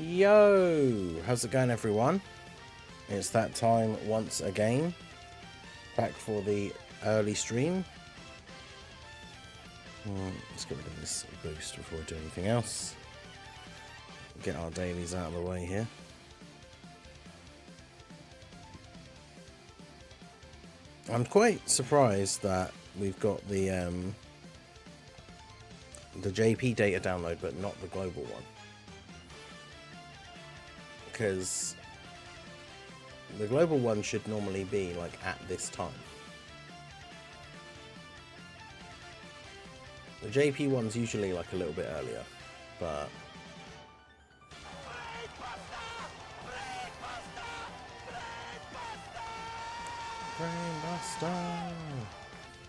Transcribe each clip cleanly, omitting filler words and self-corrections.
Yo, how's it going, everyone? It's that time once again, back for the early stream. Let's get rid of this boost before we do anything else. Get our dailies out of the way here. I'm quite surprised that we've got the JP data download, but not the global one. Because the global one should normally be like at this time. The JP one's usually like a little bit earlier, but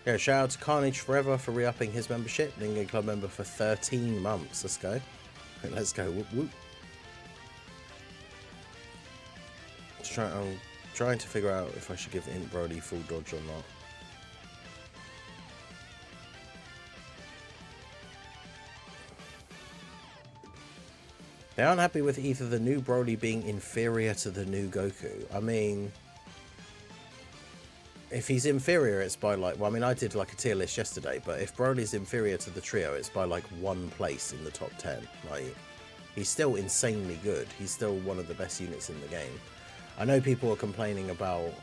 yeah, shout out to Carnage Forever for re-upping his membership, being a club member for 13 months. Let's go. Let's go. Whoop, whoop. I'm trying to figure out if I should give INT BROLY full dodge or not. They aren't happy with either the new BROLY being inferior to the new Goku. I mean, if he's inferior, it's by like, well, I mean, I did like a tier list yesterday, but if BROLY's inferior to the trio, it's by like 1 place in the top 10. Like, he's still insanely good. He's still one of the best units in the game. I know people are complaining about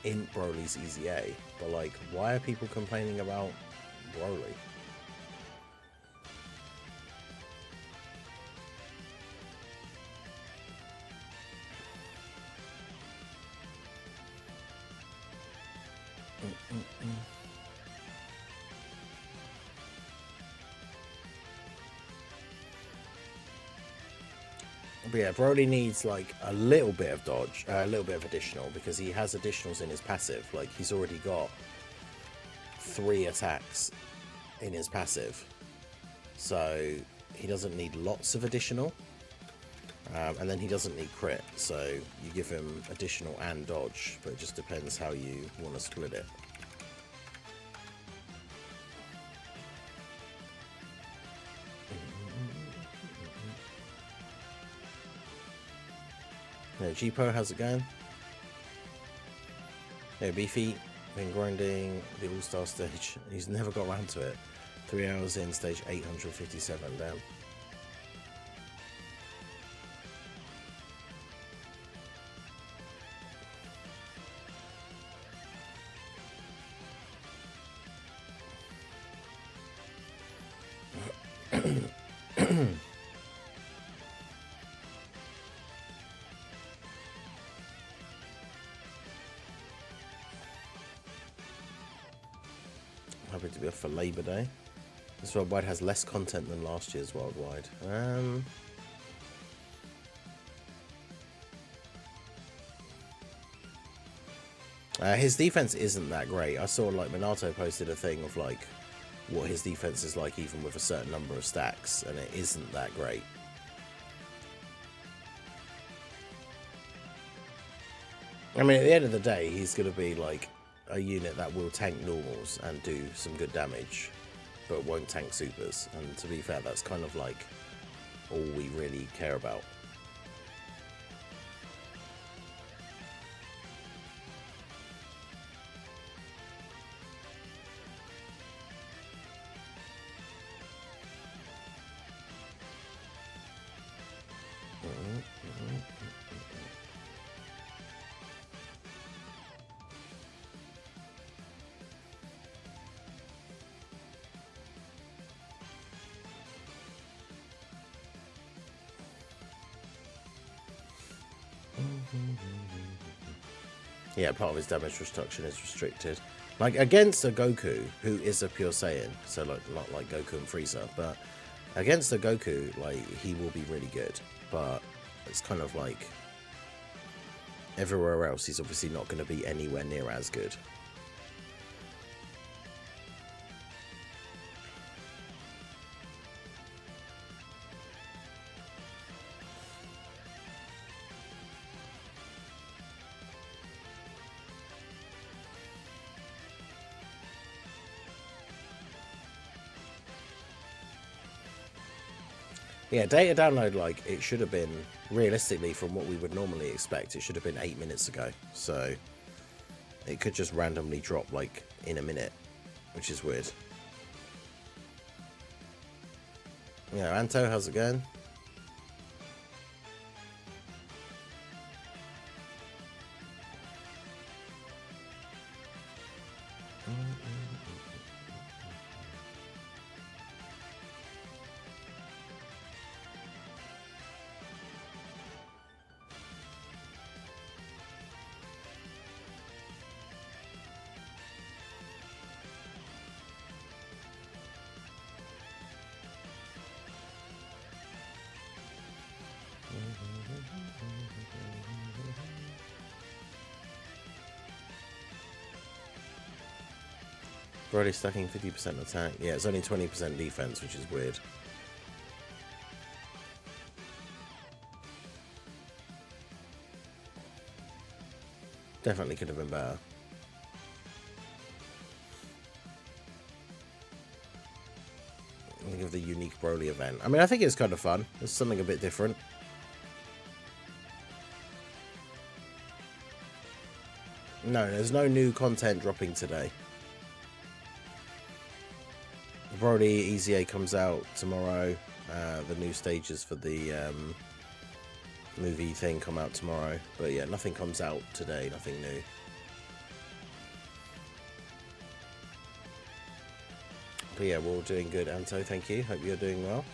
INT BROLY's EZA, but like, why are people complaining about BROLY? But yeah, BROLY needs like a little bit of dodge, a little bit of additional, because he has additionals in his passive. Like, he's already got 3 attacks in his passive, so he doesn't need lots of additional, and then he doesn't need crit, so you give him additional and dodge, but it just depends how you want to split it. Yeah, G-Po, how's it going? Yeah, Beefy, been grinding the All-Star stage. He's never got around to it. 3 hours in, stage 857, damn. Happy to be off for Labor Day. This worldwide has less content than last year's worldwide. His defense isn't that great. I saw like Minato posted a thing of like what his defense is like even with a certain number of stacks, and it isn't that great. I mean, at the end of the day, he's going to be like a unit that will tank normals and do some good damage, but won't tank supers. And to be fair, that's kind of like all we really care about. Yeah, part of his damage reduction is restricted. Like, against a Goku, who is a pure Saiyan, so like not like Goku and Frieza, but against a Goku, like, he will be really good. But it's kind of like everywhere else, he's obviously not going to be anywhere near as good. Yeah, data download, like, it should have been, realistically, from what we would normally expect, it should have been 8 minutes ago. So, it could just randomly drop, like, in a minute, which is weird. Yeah, Anto, how's it going? Broly stacking 50% attack. Yeah, it's only 20% defense, which is weird. Definitely could have been better. Think of the unique Broly event. I mean, I think it's kind of fun. It's something a bit different. No, there's no new content dropping today. Broly EZA comes out tomorrow. The new stages for the movie thing come out tomorrow. But yeah, nothing comes out today. Nothing new. But yeah, we're all doing good, Anto. Thank you. Hope you're doing well.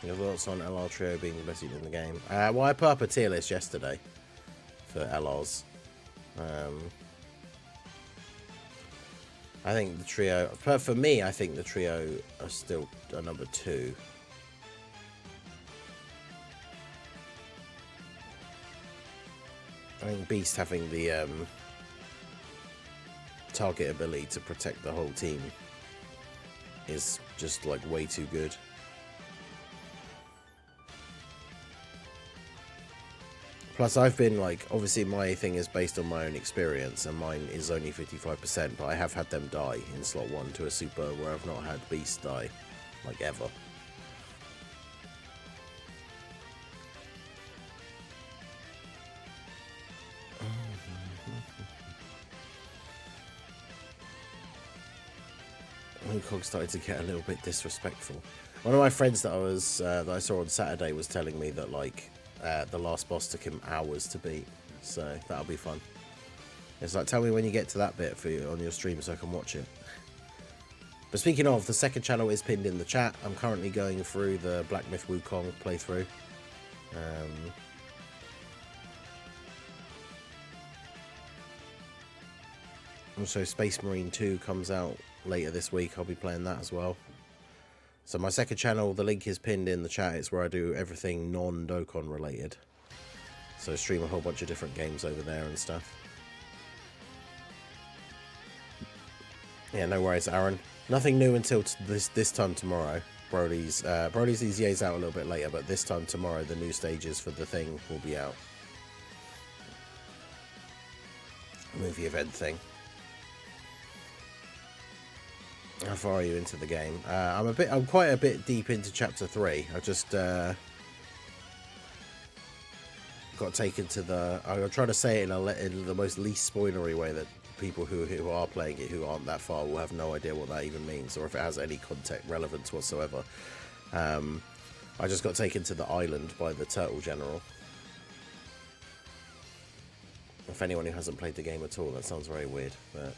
Your thoughts on LR Trio being the best unit in the game? Well, I put up a tier list yesterday for LRs. I think the trio, for me, I think the trio are still a number 2. I think Beast having the target ability to protect the whole team is just like way too good. Plus, I've been like, obviously my thing is based on my own experience, and mine is only 55%, but I have had them die in slot 1 to a super where I've not had Beast die, like, ever. Cog started to get a little bit disrespectful. One of my friends that I saw on Saturday was telling me that, like, the last boss took him hours to beat, so that'll be fun. It's like, tell me when you get to that bit on your stream so I can watch it. But speaking of, the second channel is pinned in the chat. I'm currently going through the Black Myth Wukong playthrough. Also, Space Marine 2 comes out later this week. I'll be playing that as well. So my second channel, the link is pinned in the chat. It's where I do everything non-Dokkan related. So I stream a whole bunch of different games over there and stuff. Yeah, no worries, Aaron. Nothing new until this time tomorrow. Broly's EZA is out a little bit later, but this time tomorrow, the new stages for the thing will be out. Movie event thing. How far are you into the game? I'm quite a bit deep into chapter 3. I just got taken to the. I'll try to say it in the most least spoilery way that people who are playing it who aren't that far will have no idea what that even means, or if it has any context relevance whatsoever. I just got taken to the island by the Turtle General. If anyone who hasn't played the game at all, that sounds very weird, but.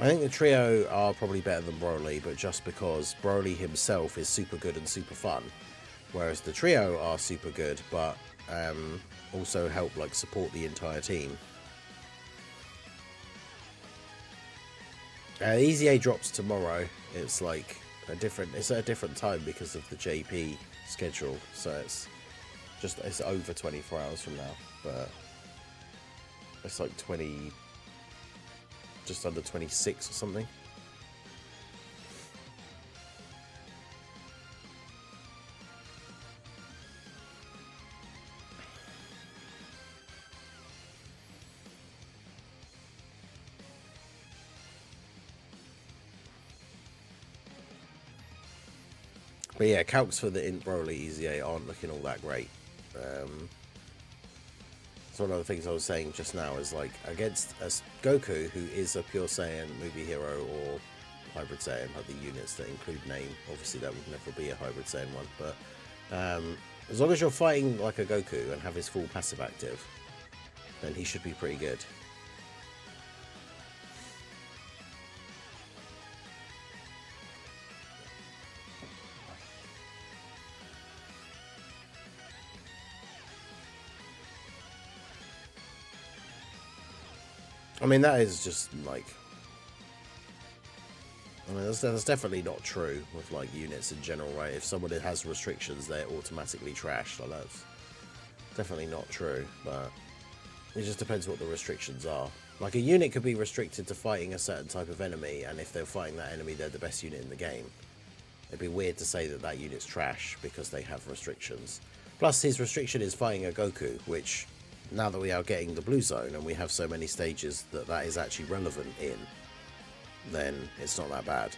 I think the trio are probably better than Broly, but just because Broly himself is super good and super fun, whereas the trio are super good, but also help like support the entire team. EZA drops tomorrow. It's like It's at a different time because of the JP schedule, so it's over 24 hours from now, but it's like just under 26 or something. But yeah, calcs for the INT BROLY EZA aren't looking all that great. So one of the things I was saying just now is like against a Goku, who is a pure Saiyan movie hero or hybrid Saiyan, like the units that include name. Obviously that would never be a hybrid Saiyan one, but as long as you're fighting like a Goku and have his full passive active, then he should be pretty good. I mean, that is just like, I mean, that's definitely not true with like units in general, right? If someone has restrictions, they're automatically trash. Like, that's definitely not true, but it just depends what the restrictions are. Like, a unit could be restricted to fighting a certain type of enemy, and if they're fighting that enemy, they're the best unit in the game. It'd be weird to say that that unit's trash because they have restrictions. Plus, his restriction is fighting a Goku, which, now that we are getting the blue zone and we have so many stages that is actually relevant in, then it's not that bad.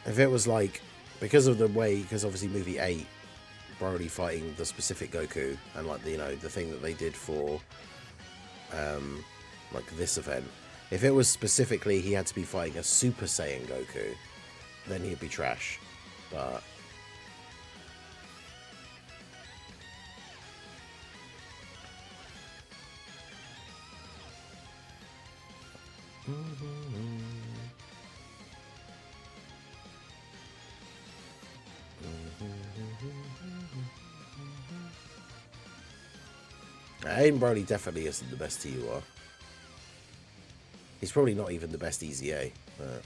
If it was like, because obviously movie 8, Broly fighting the specific Goku, and like the, the thing that they did for like this event, if it was specifically he had to be fighting a Super Saiyan Goku, then he'd be trash. But Aiden Broly definitely isn't the best TUR. He's probably not even the best EZA, but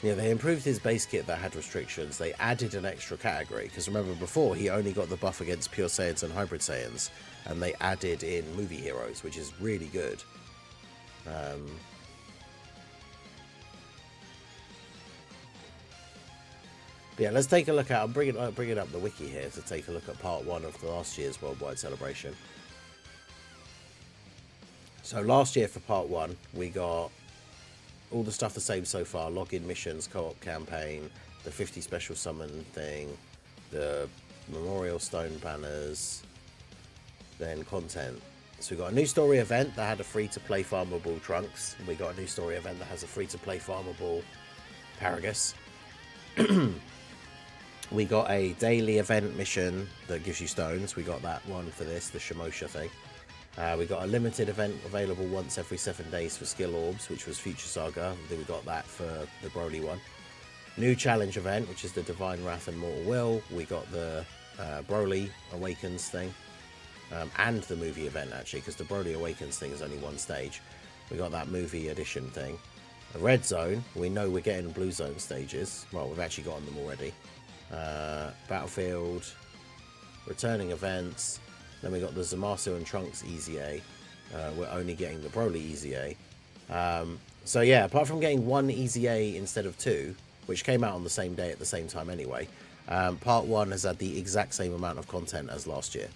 yeah, they improved his base kit that had restrictions. They added an extra category, because remember before he only got the buff against pure Saiyans and hybrid Saiyans, and they added in movie heroes, which is really good. Yeah, let's take a look at, I'm bringing up the wiki here to take a look at part 1 of last year's worldwide celebration. So last year for part 1, we got all the stuff the same so far: login missions, co-op campaign, the 50 special summon thing, the memorial stone banners, then content. So we got a new story event that had a free-to-play farmable Trunks. We got a new story event that has a free-to-play farmable Paragus. We got a daily event mission that gives you stones. We got that one for this, the Shimosha thing. We got a limited event available once every 7 days for skill orbs, which was Future Saga. Then we got that for the Broly one. New challenge event, which is the Divine Wrath and Mortal Will. We got the Broly Awakens thing, and the movie event actually, because the Broly Awakens thing is only one stage. We got that movie edition thing. A red zone, we know we're getting blue zone stages. Well, we've actually gotten them already. Battlefield, returning events. Then we got the Zamasu and Trunks EZA. We're only getting the Broly EZA. So yeah, apart from getting one EZA instead of 2, which came out on the same day at the same time anyway, part 1 has had the exact same amount of content as last year.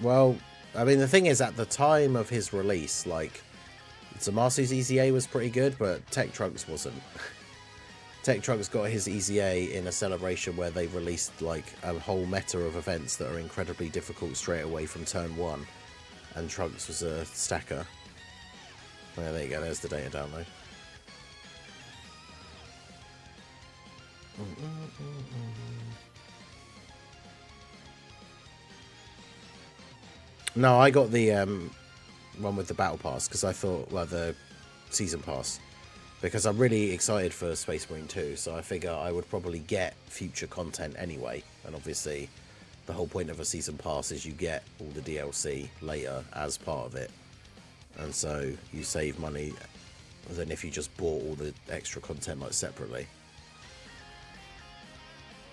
Well, I mean, the thing is, at the time of his release, like, Zamasu's EZA was pretty good, but Tech Trunks wasn't. Tech Trunks got his EZA in a celebration where they released like a whole meta of events that are incredibly difficult straight away from turn 1, and Trunks was a stacker. Well, there you go, there's the data download. No, I got the one with the battle pass because I thought, well, the season pass, because I'm really excited for Space Marine 2, so I figure I would probably get future content anyway, and obviously the whole point of a season pass is you get all the DLC later as part of it, and so you save money than if you just bought all the extra content like separately.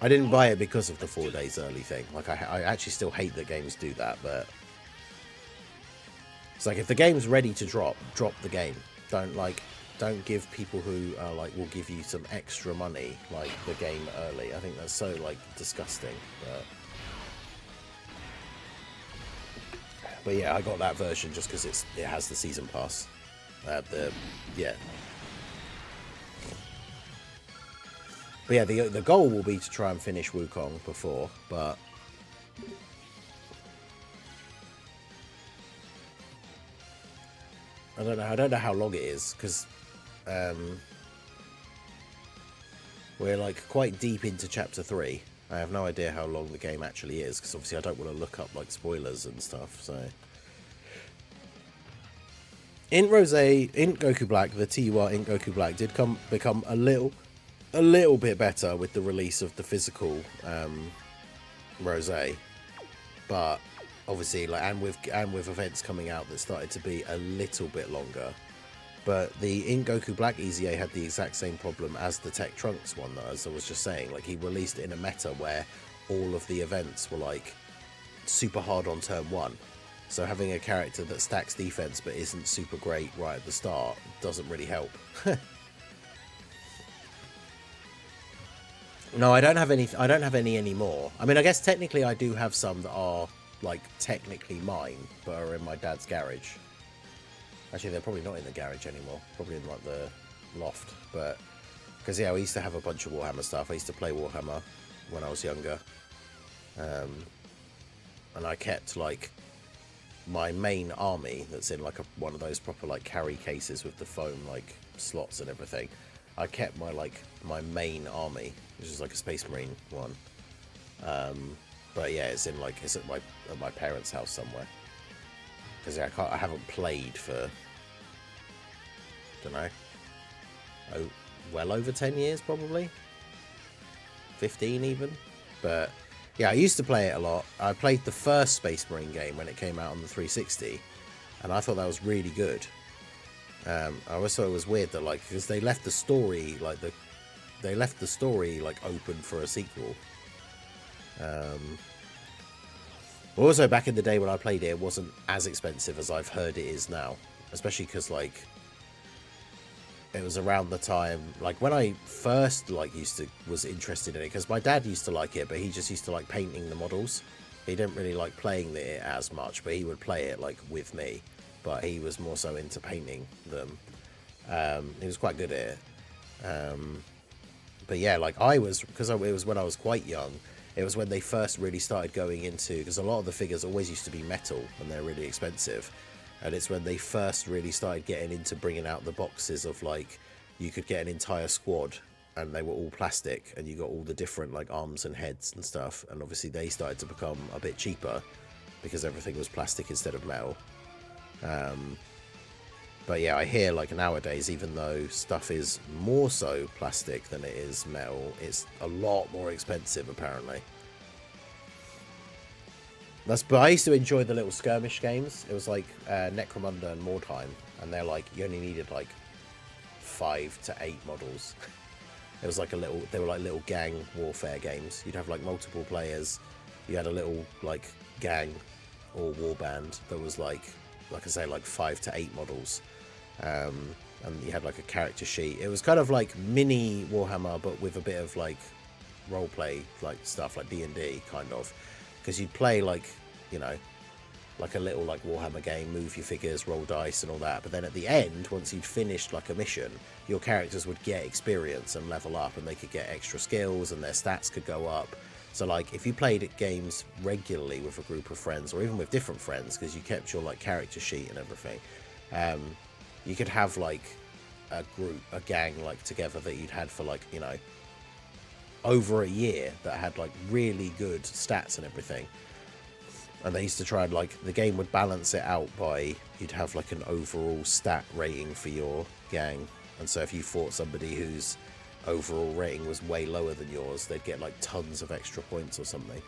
I didn't buy it because of the 4 days early thing. Like I actually still hate that games do that, but it's like if the game's ready to drop the game. Don't give people who are like will give you some extra money like the game early. I think that's so like disgusting. But yeah, I got that version just because it has the season pass. Yeah. But yeah, the goal will be to try and finish Wukong before, but I don't know how long it is, because we're like quite deep into chapter 3. I have no idea how long the game actually is, because obviously I don't want to look up like spoilers and stuff. So INT Goku Black, the TUR INT Goku Black did become a little bit better with the release of the physical Rosé, but obviously like and with events coming out that started to be a little bit longer. But the INT Goku Black EZA had the exact same problem as the Tech Trunks one, that, as I was just saying. Like, he released it in a meta where all of the events were like super hard on turn 1. So having a character that stacks defense but isn't super great right at the start doesn't really help. No, I don't have any anymore. I mean, I guess technically I do have some that are like technically mine, but are in my dad's garage. Actually, they're probably not in the garage anymore. Probably in like the loft. But because yeah, we used to have a bunch of Warhammer stuff. I used to play Warhammer when I was younger, and I kept like my main army that's in like one of those proper like carry cases with the foam like slots and everything. I kept my main army, which is like a Space Marine one. But yeah, it's at my parents' house somewhere. Because yeah, I haven't played for, don't know, well over 10 years probably, 15 even. But yeah, I used to play it a lot. I played the first Space Marine game when it came out on the 360, and I thought that was really good. I always thought it was weird that like, because they left the story open for a sequel. Also, back in the day when I played it wasn't as expensive as I've heard it is now, especially because like it was around the time like when I first like was interested in it, because my dad used to like it, but he just used to like painting the models. He didn't really like playing it as much, but he would play it like with me, but he was more so into painting them. He was quite good at it. But yeah, like it was when I was quite young. It was when they first really started going into, because a lot of the figures always used to be metal and they're really expensive, and it's when they first really started getting into bringing out the boxes of like you could get an entire squad and they were all plastic and you got all the different like arms and heads and stuff, and obviously they started to become a bit cheaper because everything was plastic instead of metal. But yeah, I hear like nowadays, even though stuff is more so plastic than it is metal, it's a lot more expensive apparently. But I used to enjoy the little skirmish games. It was like Necromunda and Mordheim, and they're like, you only needed like 5 to 8 models. It was like they were like little gang warfare games. You'd have like multiple players. You had a little like gang or warband that was like I say, like 5 to 8 models. And you had like a character sheet. It was kind of like mini Warhammer, but with a bit of like roleplay like stuff, like D&D kind of, because you'd play like, you know, like a little like Warhammer game, move your figures, roll dice and all that. But then at the end, once you'd finished like a mission, your characters would get experience and level up, and they could get extra skills and their stats could go up. So like if you played at games regularly with a group of friends, or even with different friends, because you kept your like character sheet and everything, you could have like a group, a gang like together that you'd had for like, you know, over a year, that had like really good stats and everything. And they used to try and like, the game would balance it out by, you'd have like an overall stat rating for your gang. And so if you fought somebody whose overall rating was way lower than yours, they'd get like tons of extra points or something.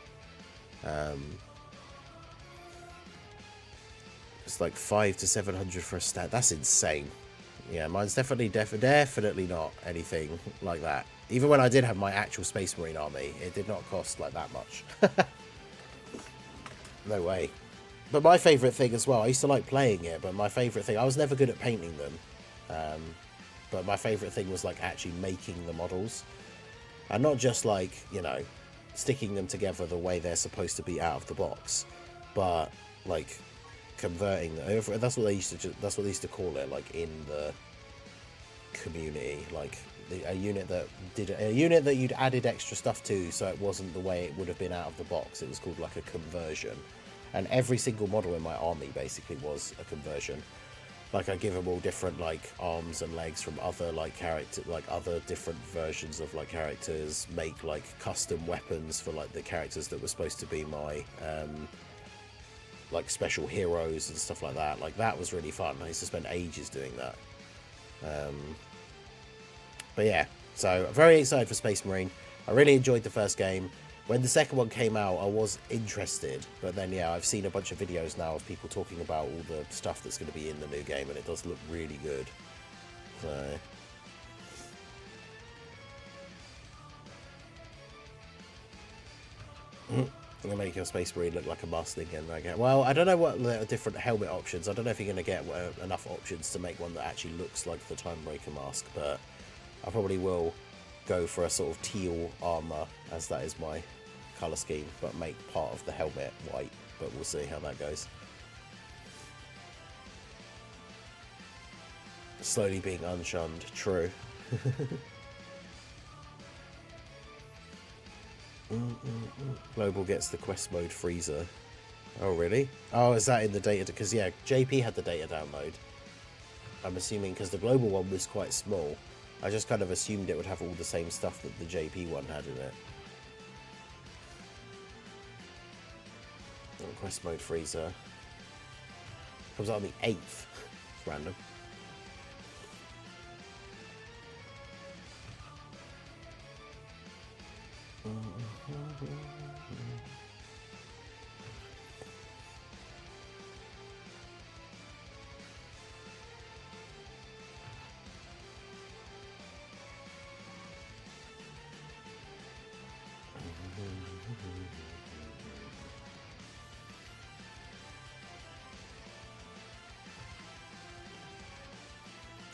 It's like 500 to 700 for a stat. That's insane. Yeah, mine's definitely not anything like that. Even when I did have my actual Space Marine army, it did not cost like that much. No way. But my favourite thing as well, I used to like playing it, but my favourite thing, I was never good at painting them. But my favourite thing was like actually making the models. And not just like, you know, sticking them together the way they're supposed to be out of the box, but like converting them. That's what they used to call it, like in the community, like a unit that you'd added extra stuff to, so it wasn't the way it would have been out of the box. It was called like a conversion, and every single model in my army basically was a conversion. Like I give them all different like arms and legs from other like character, like other different versions of like characters, make like custom weapons for like the characters that were supposed to be my like special heroes and stuff like that. Like that was really fun. I used to spend ages doing that. But yeah, so I'm very excited for Space Marine. I really enjoyed the first game. When the second one came out, I was interested, but then yeah, I've seen a bunch of videos now of people talking about all the stuff that's going to be in the new game, and it does look really good. So I'm going to make your Space Marine look like a Master again. Well, I don't know what the different helmet options. I don't know if you're going to get enough options to make one that actually looks like the Timebreaker mask, but I probably will go for a sort of teal armor, as that is my colour scheme, but make part of the helmet white. But we'll see how that goes. Slowly being unshunned, true. Global gets the quest mode freezer. Oh really? Oh, is that in the data? Because yeah, JP had the data download. I'm assuming because the global one was quite small. I just kind of assumed it would have all the same stuff that the JP one had in it. Oh, quest mode freezer. Comes out on the 8th. It's random.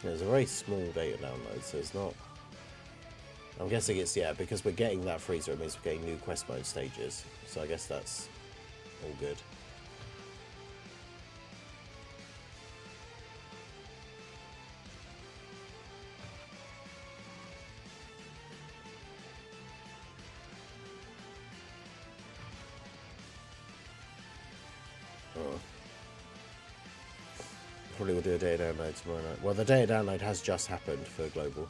It's a very small data download, so it's not... I'm guessing it's, yeah, because we're getting that freezer, it means we're getting new quest mode stages. So I guess that's all good. Oh. Probably will do a data download tomorrow night. Well, the data download has just happened for global.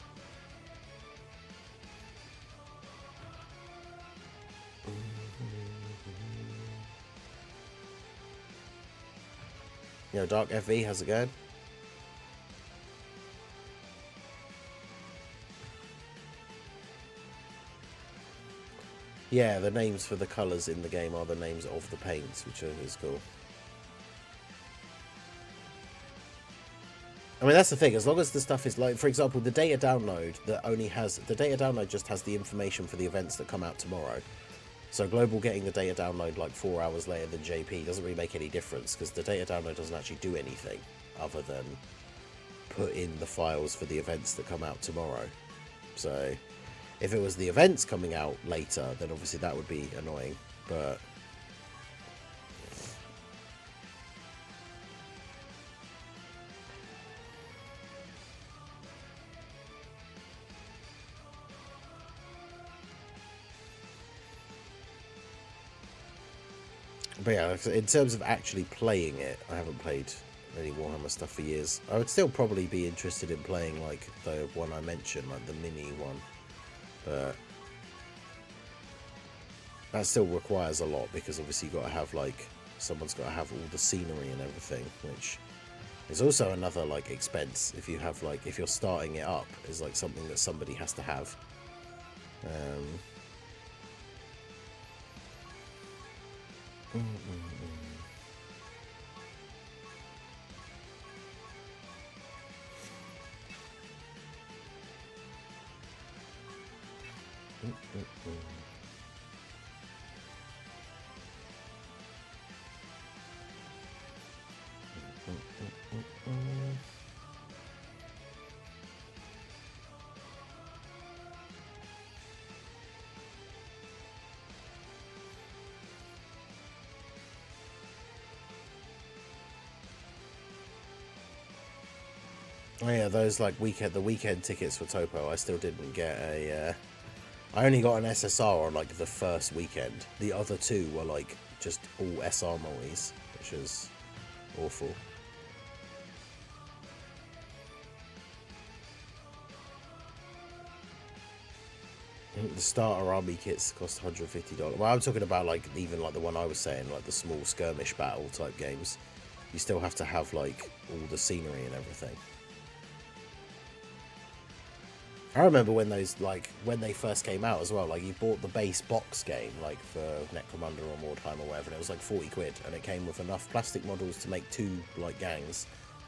Yo, Dark FV, how's it going? Yeah, the names for the colours in the game are the names of the paints, which is cool. I mean, that's the thing. As long as the stuff is like, for example, the data download that only has the data download just has the information for the events that come out tomorrow. So global getting the data download like 4 hours later than JP doesn't really make any difference, because the data download doesn't actually do anything other than put in the files for the events that come out tomorrow. So if it was the events coming out later, then obviously that would be annoying. But But yeah, in terms of actually playing it, I haven't played any Warhammer stuff for years. I would still probably be interested in playing like the one I mentioned, like the mini one, but that still requires a lot because obviously you got to have like someone's got to have all the scenery and everything, which is also another like expense. If you have like if you're starting it up, is like something that somebody has to have. Oh yeah, those like the weekend tickets for Topo. I still didn't get a. I only got an SSR on like the first weekend. The other two were like just all SR multis, which was awful. The starter army kits cost $150. Well, I'm talking about like even like the one I was saying, like the small skirmish battle type games. You still have to have like all the scenery and everything. I remember when those like when they first came out as well. Like you bought the base box game like for Necromunda or Mordheim or whatever, and it was like 40 quid, and it came with enough plastic models to make 2 like gangs,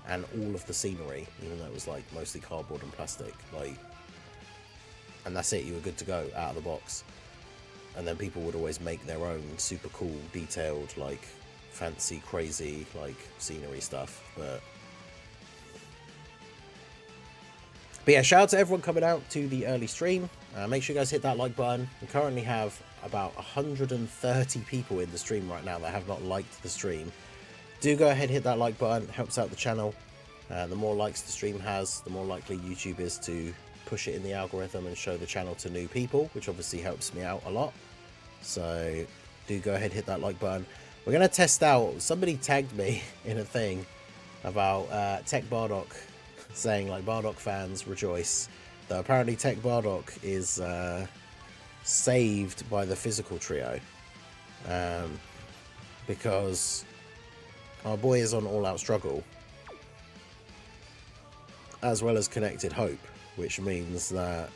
and all of the scenery, even though it was like mostly cardboard and plastic, like. And that's it, you were good to go out of the box. And then people would always make their own super cool, detailed, like fancy, crazy, like scenery stuff. But yeah, shout out to everyone coming out to the early stream. Make sure you guys hit that like button. We currently have about 130 people in the stream right now that have not liked the stream. Do go ahead, hit that like button, it helps out the channel. The more likes the stream has, the more likely YouTube is to push it in the algorithm and show the channel to new people, which obviously helps me out a lot. So do go ahead, hit that like button. We're going to test out, somebody tagged me in a thing about Tech Bardock, saying like Bardock fans rejoice that apparently Tech Bardock is saved by the physical trio, because our boy is on All Out Struggle as well as Connected Hope, which means that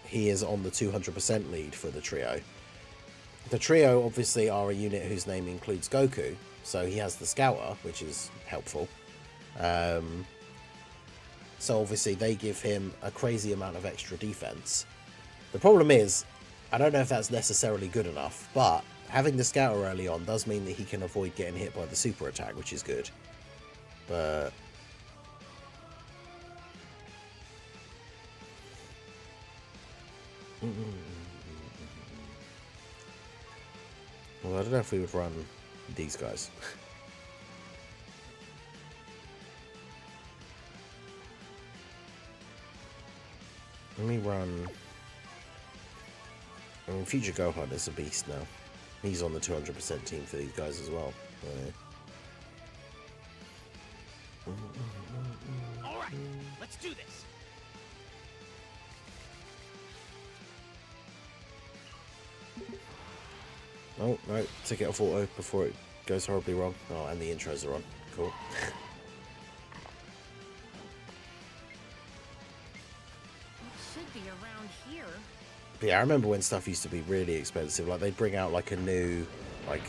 he is on the 200% lead for the trio. The trio obviously are a unit whose name includes Goku, so he has the Scouter, which is helpful. So obviously they give him a crazy amount of extra defense. The problem is, I don't know if that's necessarily good enough, but having the Scouter early on does mean that he can avoid getting hit by the super attack, which is good. But well, I don't know if we would run these guys. Let me run. I mean, Future Gohan is a beast now. He's on the 200% team for these guys as well. Alright, let's do this. Oh, no, take it off auto before it goes horribly wrong. Oh, and the intros are on. Cool. Should be around here. But yeah, I remember when stuff used to be really expensive. Like, they'd bring out, like, a new, like,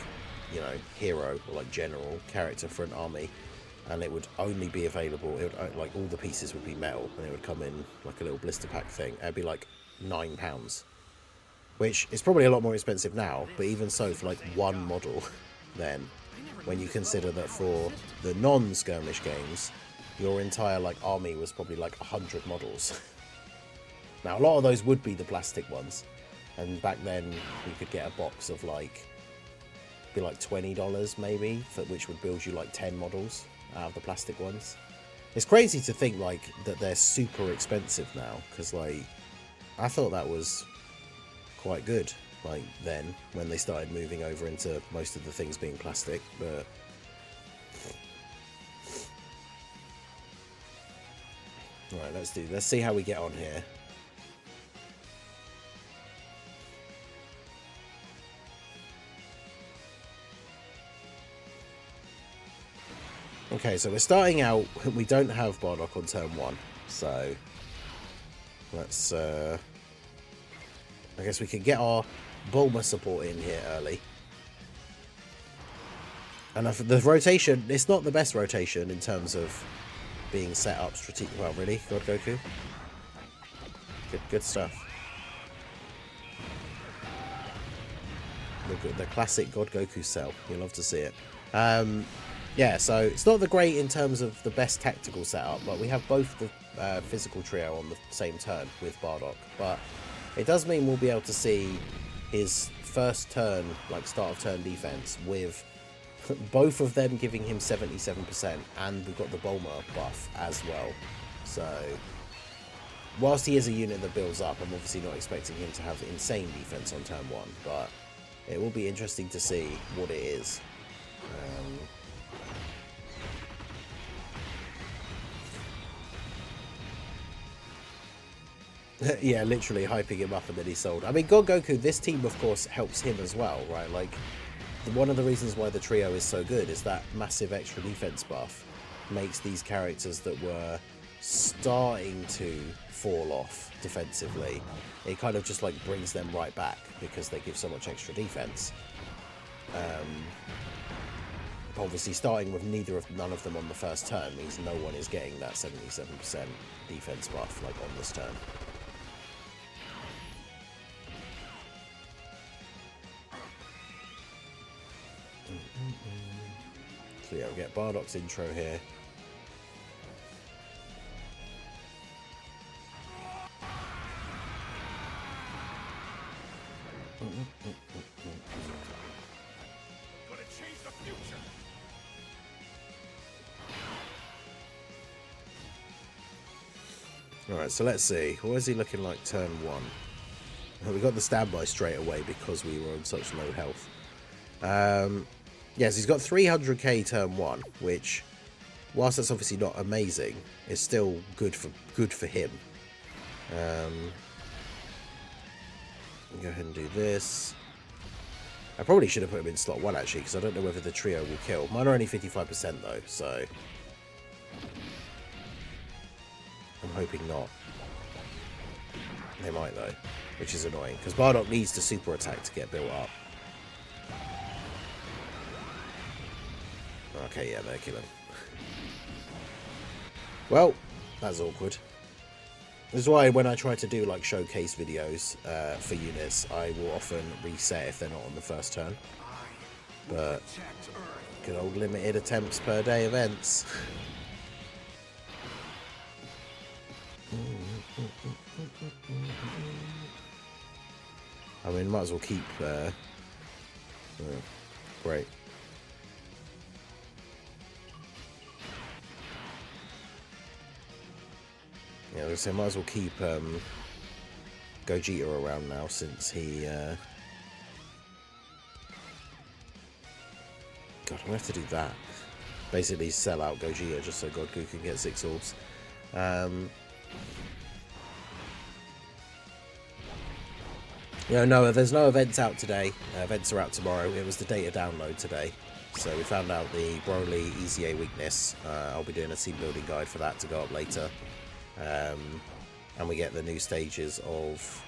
you know, hero or, like, general character for an army. And it would only be available, it would, like, all the pieces would be metal. And it would come in, like, a little blister pack thing. It'd be, like, £9. Which is probably a lot more expensive now, but even so, for like one model, then, when you consider that for the non-skirmish games, your entire like army was probably like 100 models. Now, a lot of those would be the plastic ones, and back then you could get a box of like, be like $20 maybe, which would build you like 10 models out of the plastic ones. It's crazy to think like that they're super expensive now, because like, I thought that was quite good. like then, when they started moving over into most of the things being plastic, but... Right, let's see how we get on here. Okay, so we're starting out, we don't have Bardock on turn 1, so let's, I guess we can get our Bulma support in here early. And the rotation, it's not the best rotation in terms of being set up strategic. Well, really? God Goku? Good stuff. The classic God Goku cell. You'll love to see it. Yeah, so it's not the great in terms of the best tactical setup, but we have both the physical trio on the same turn with Bardock. But it does mean we'll be able to see his first turn, like start of turn defense, with both of them giving him 77%, and we've got the Bulma buff as well. So whilst he is a unit that builds up, I'm obviously not expecting him to have insane defense on turn 1, but it will be interesting to see what it is. Yeah, literally hyping him up and then he's sold. I mean, God Goku, this team, of course, helps him as well, right? Like, one of the reasons why the trio is so good is that massive extra defense buff makes these characters that were starting to fall off defensively, it kind of just like brings them right back because they give so much extra defense. Obviously, starting with none of them on the first turn means no one is getting that 77% defense buff like on this turn. So yeah, we'll get Bardock's intro here. Gonna change the future. Alright, so let's see. What is he looking like turn 1? Well, we got the standby straight away because we were on such low health. Yes, he's got 300k turn 1, which, whilst that's obviously not amazing, is still good for him. Go ahead and do this. I probably should have put him in slot 1 actually, because I don't know whether the trio will kill. Mine are only 55% though, so I'm hoping not. They might though, which is annoying, because Bardock needs to super attack to get built up. Okay, yeah, they're killing. Well, that's awkward. This is why when I try to do like showcase videos for units, I will often reset if they're not on the first turn. But good old limited attempts per day events. I mean, might as well keep. Great. Yeah, I was gonna say, might as well keep Gogeta around now since he. God, I'm gonna have to do that. Basically, sell out Gogeta just so Goku can get 6 orbs. Yeah, no, there's no events out today. Events are out tomorrow. It was the data download today. So we found out the BROLY EZA weakness. I'll be doing a team building guide for that to go up later. And we get the new stages of...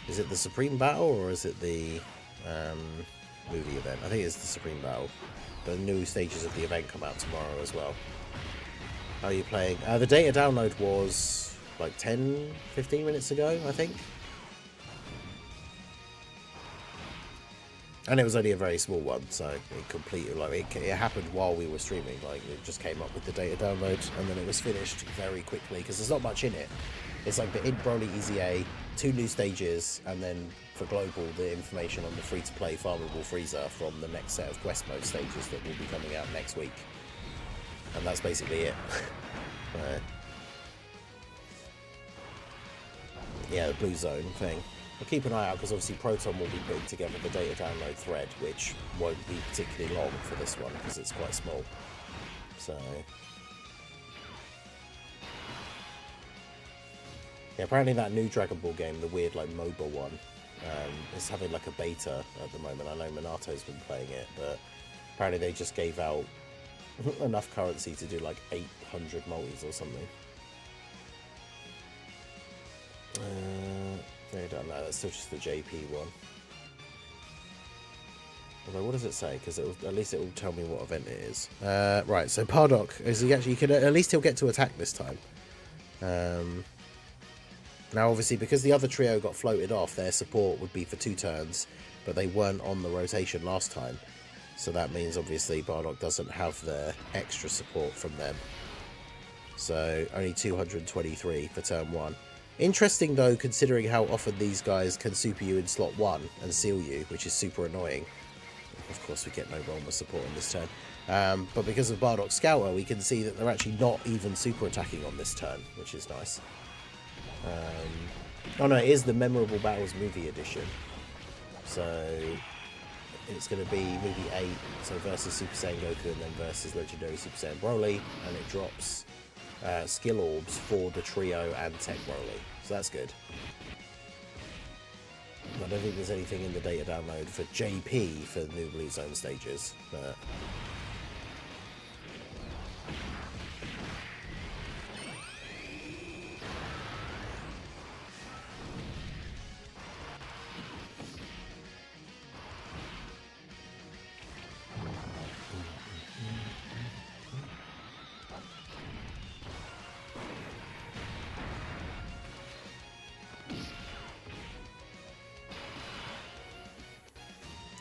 Is it the Supreme Battle or is it the movie event? I think it's the Supreme Battle. The new stages of the event come out tomorrow as well. How are you playing? The data download was like 10-15 minutes ago, I think. And it was only a very small one, so it completed, like, it happened while we were streaming, like, it just came up with the data download, and then it was finished very quickly, because there's not much in it. It's like the BROLY EZA, 2 new stages, and then for global, the information on the free-to-play farmable freezer from the next set of quest mode stages that will be coming out next week. And that's basically it. Yeah, the blue zone thing. I'll keep an eye out because obviously Proton will be putting together the data download thread, which won't be particularly long for this one because it's quite small. So yeah, apparently that new Dragon Ball game, the weird like MOBA one, is having like a beta at the moment. I know Minato's been playing it, but apparently they just gave out enough currency to do like 800 multis or something. I don't know, that's still just the JP one. Although, what does it say? Because at least it will tell me what event it is. Right, so Bardock, is he actually, at least he'll get to attack this time. Now, obviously, because the other trio got floated off, their support would be for 2 turns, but they weren't on the rotation last time. So that means, obviously, Bardock doesn't have the extra support from them. So, only 223 for turn 1. Interesting, though, considering how often these guys can super you in slot 1 and seal you, which is super annoying. Of course, we get no Bulma support on this turn. But because of Bardock's Scouter, we can see that they're actually not even super attacking on this turn, which is nice. Oh no, it is the Memorable Battles Movie Edition. So it's going to be movie 8, so versus Super Saiyan Goku and then versus Legendary Super Saiyan Broly, and it drops skill orbs for the trio and Tech Broly, so that's good. I don't think there's anything in the data download for JP for the new Blue Zone stages, but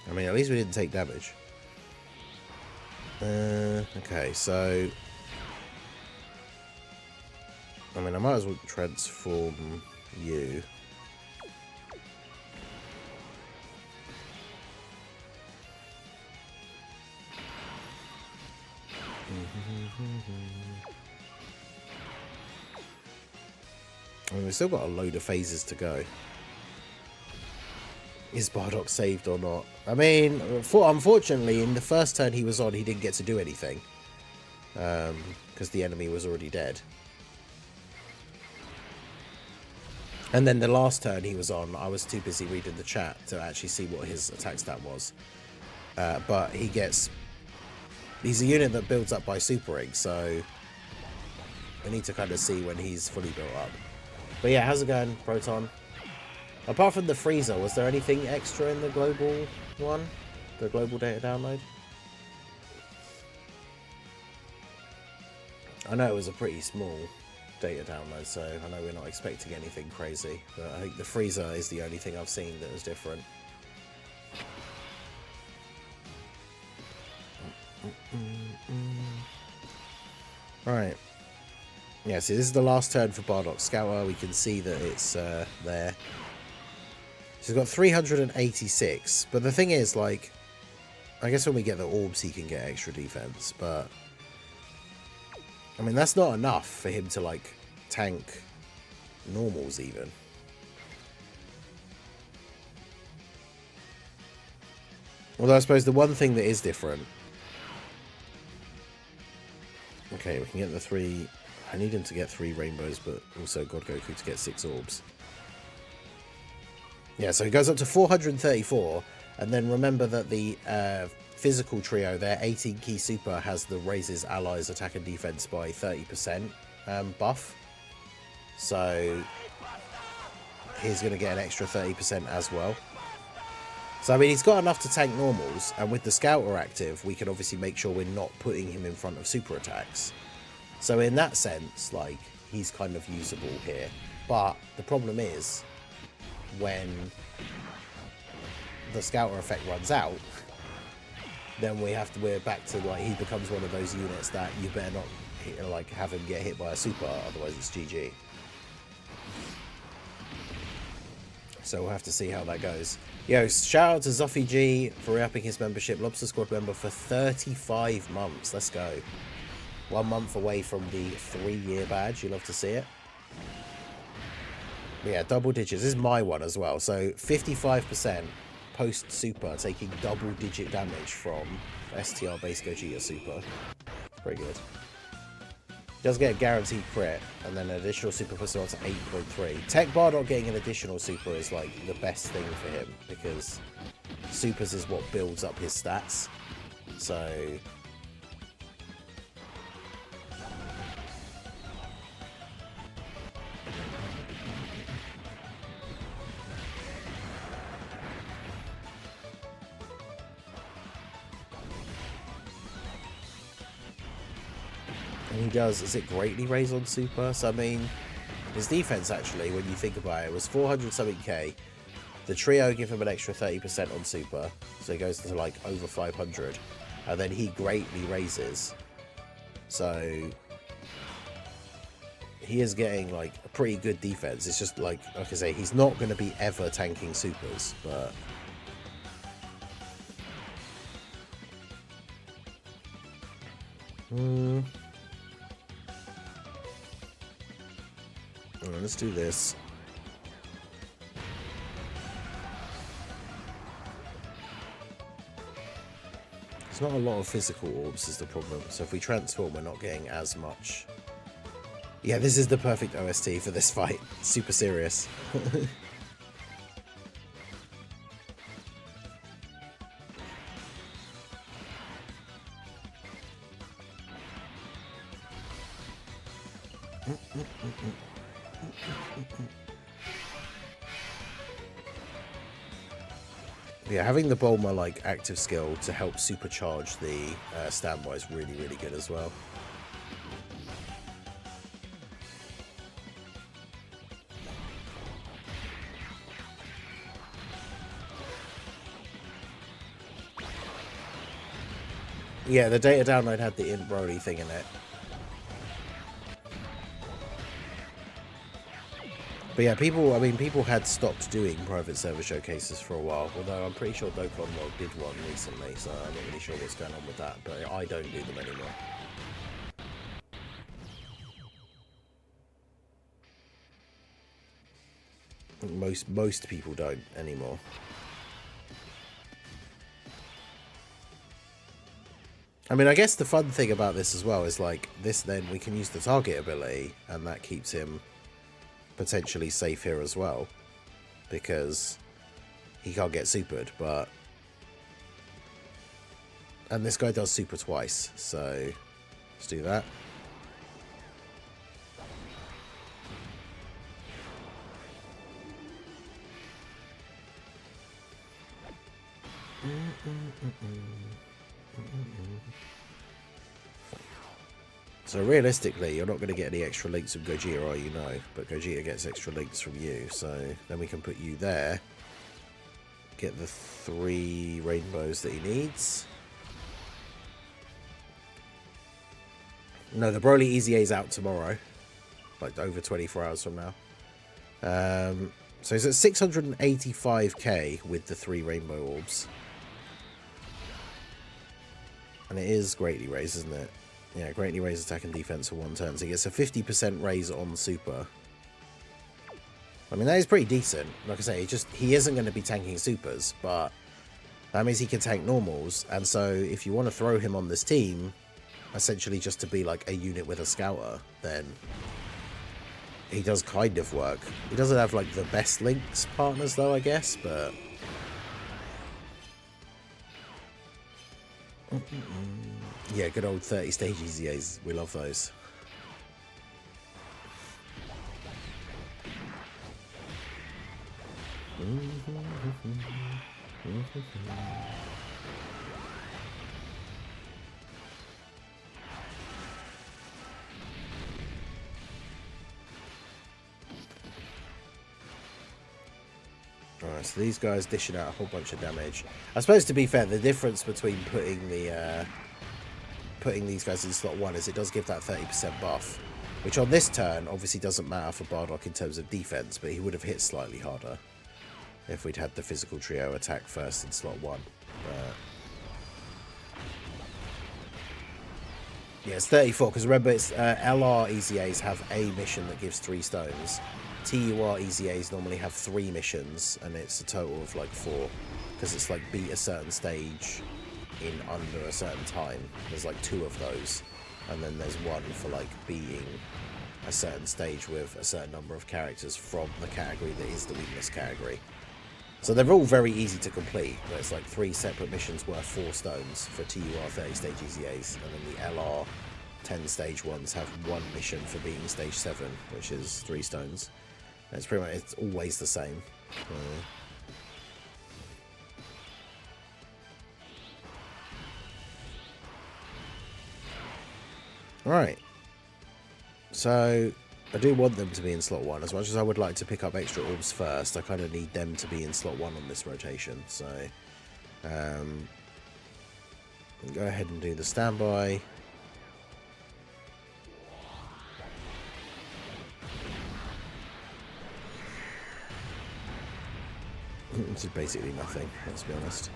I mean, at least we didn't take damage. Okay, so I mean, I might as well transform you. I mean, we've still got a load of phases to go. Is Bardock saved or not? I mean, unfortunately, in the first turn he was on, he didn't get to do anything. Because the enemy was already dead. And then the last turn he was on, I was too busy reading the chat to actually see what his attack stat was. But he's a unit that builds up by supering, so we need to kind of see when he's fully built up. But yeah, how's it going, Proton? Apart from the freezer, was there anything extra in the global one? The global data download? I know it was a pretty small data download, so I know we're not expecting anything crazy. But I think the freezer is the only thing I've seen that was different. Right. Yeah, see, this is the last turn for Bardock Scouter. We can see that it's there. She's got 386, but the thing is, like, I guess when we get the orbs he can get extra defense, but I mean, that's not enough for him to, like, tank normals even. Although I suppose the one thing that is different... Okay, we can get the 3... I need him to get 3 rainbows, but also God Goku to get 6 orbs. Yeah, so he goes up to 434, and then remember that the physical trio, their 18 key super, has the raises allies attack and defense by 30% buff. So he's going to get an extra 30% as well. So I mean, he's got enough to tank normals, and with the Scouter active, we can obviously make sure we're not putting him in front of super attacks. So in that sense, like, he's kind of usable here. But the problem is, when the Scouter effect runs out, then we're back to, like, he becomes one of those units that you better not hit, like, have him get hit by a super, otherwise it's GG. So we'll have to see how that goes. Yo, shout out to Zoffy G for re-upping his membership, Lobster Squad member for 35 months. Let's go. 1 month away from the 3-year badge. You love to see it. Yeah, double digits. This is my one as well. So 55% post super taking double digit damage from STR base Gogeta super. Very good. Does get a guaranteed crit, and then an additional super puts it on to 8.3. Tech Bardock getting an additional super is like the best thing for him, because supers is what builds up his stats. So and he does, is it greatly raise on super? So I mean, his defense actually, when you think about it, was 400 something K. The trio give him an extra 30% on super, so he goes to like over 500, and then he greatly raises. So he is getting like a pretty good defense. It's just like I say, he's not going to be ever tanking supers, but Alright, let's do this. There's not a lot of physical orbs is the problem, so if we transform we're not getting as much. Yeah, this is the perfect OST for this fight. Super serious. Yeah, having the Bulma like active skill to help supercharge the standby is really, really good as well. Yeah, the data download had the INT BROLY thing in it. But yeah, people had stopped doing private server showcases for a while, although I'm pretty sure Dokkan did one recently, so I'm not really sure what's going on with that, but I don't do them anymore. Most people don't anymore. I mean, I guess the fun thing about this as well is like this, then we can use the target ability, and that keeps him potentially safe here as well, because he can't get supered, but and this guy does super twice, so let's do that. So realistically, you're not going to get any extra links from Gogeta, are you? No, but Gogeta gets extra links from you. So then we can put you there. Get the 3 rainbows that he needs. No, the Broly EZA is out tomorrow. Like over 24 hours from now. So he's at 685k with the 3 rainbow orbs. And it is greatly raised, isn't it? Yeah, greatly raise attack and defense for 1 turn. So he gets a 50% raise on super. I mean, that is pretty decent. Like I say, he isn't going to be tanking supers, but that means he can tank normals. And so if you want to throw him on this team, essentially just to be like a unit with a scouter, then he does kind of work. He doesn't have like the best links partners though, I guess, but yeah, good old 30 stage EZAs. We love those. Alright, so these guys dishing out a whole bunch of damage. I suppose, to be fair, the difference between putting these guys in slot 1 is it does give that 30% buff, which on this turn obviously doesn't matter for Bardock in terms of defense, but he would have hit slightly harder if we'd had the physical trio attack first in slot 1. Yeah, it's 34, because remember, it's LR EZAs have a mission that gives 3 stones, TUR EZAs normally have 3 missions, and it's a total of like 4, because it's like beat a certain stage in under a certain time. There's like 2 of those, and then there's 1 for like beating a certain stage with a certain number of characters from the category that is the weakness category. So they're all very easy to complete, but it's like 3 separate missions worth 4 stones for TUR 30 stage EZAs, and then the LR 10 stage ones have 1 mission for beating stage 7, which is 3 stones. And it's pretty much, it's always the same. Right. So I do want them to be in slot 1. As much as I would like to pick up extra orbs first, I kind of need them to be in slot 1 on this rotation. So go ahead and do the standby. This is basically nothing, let's be honest.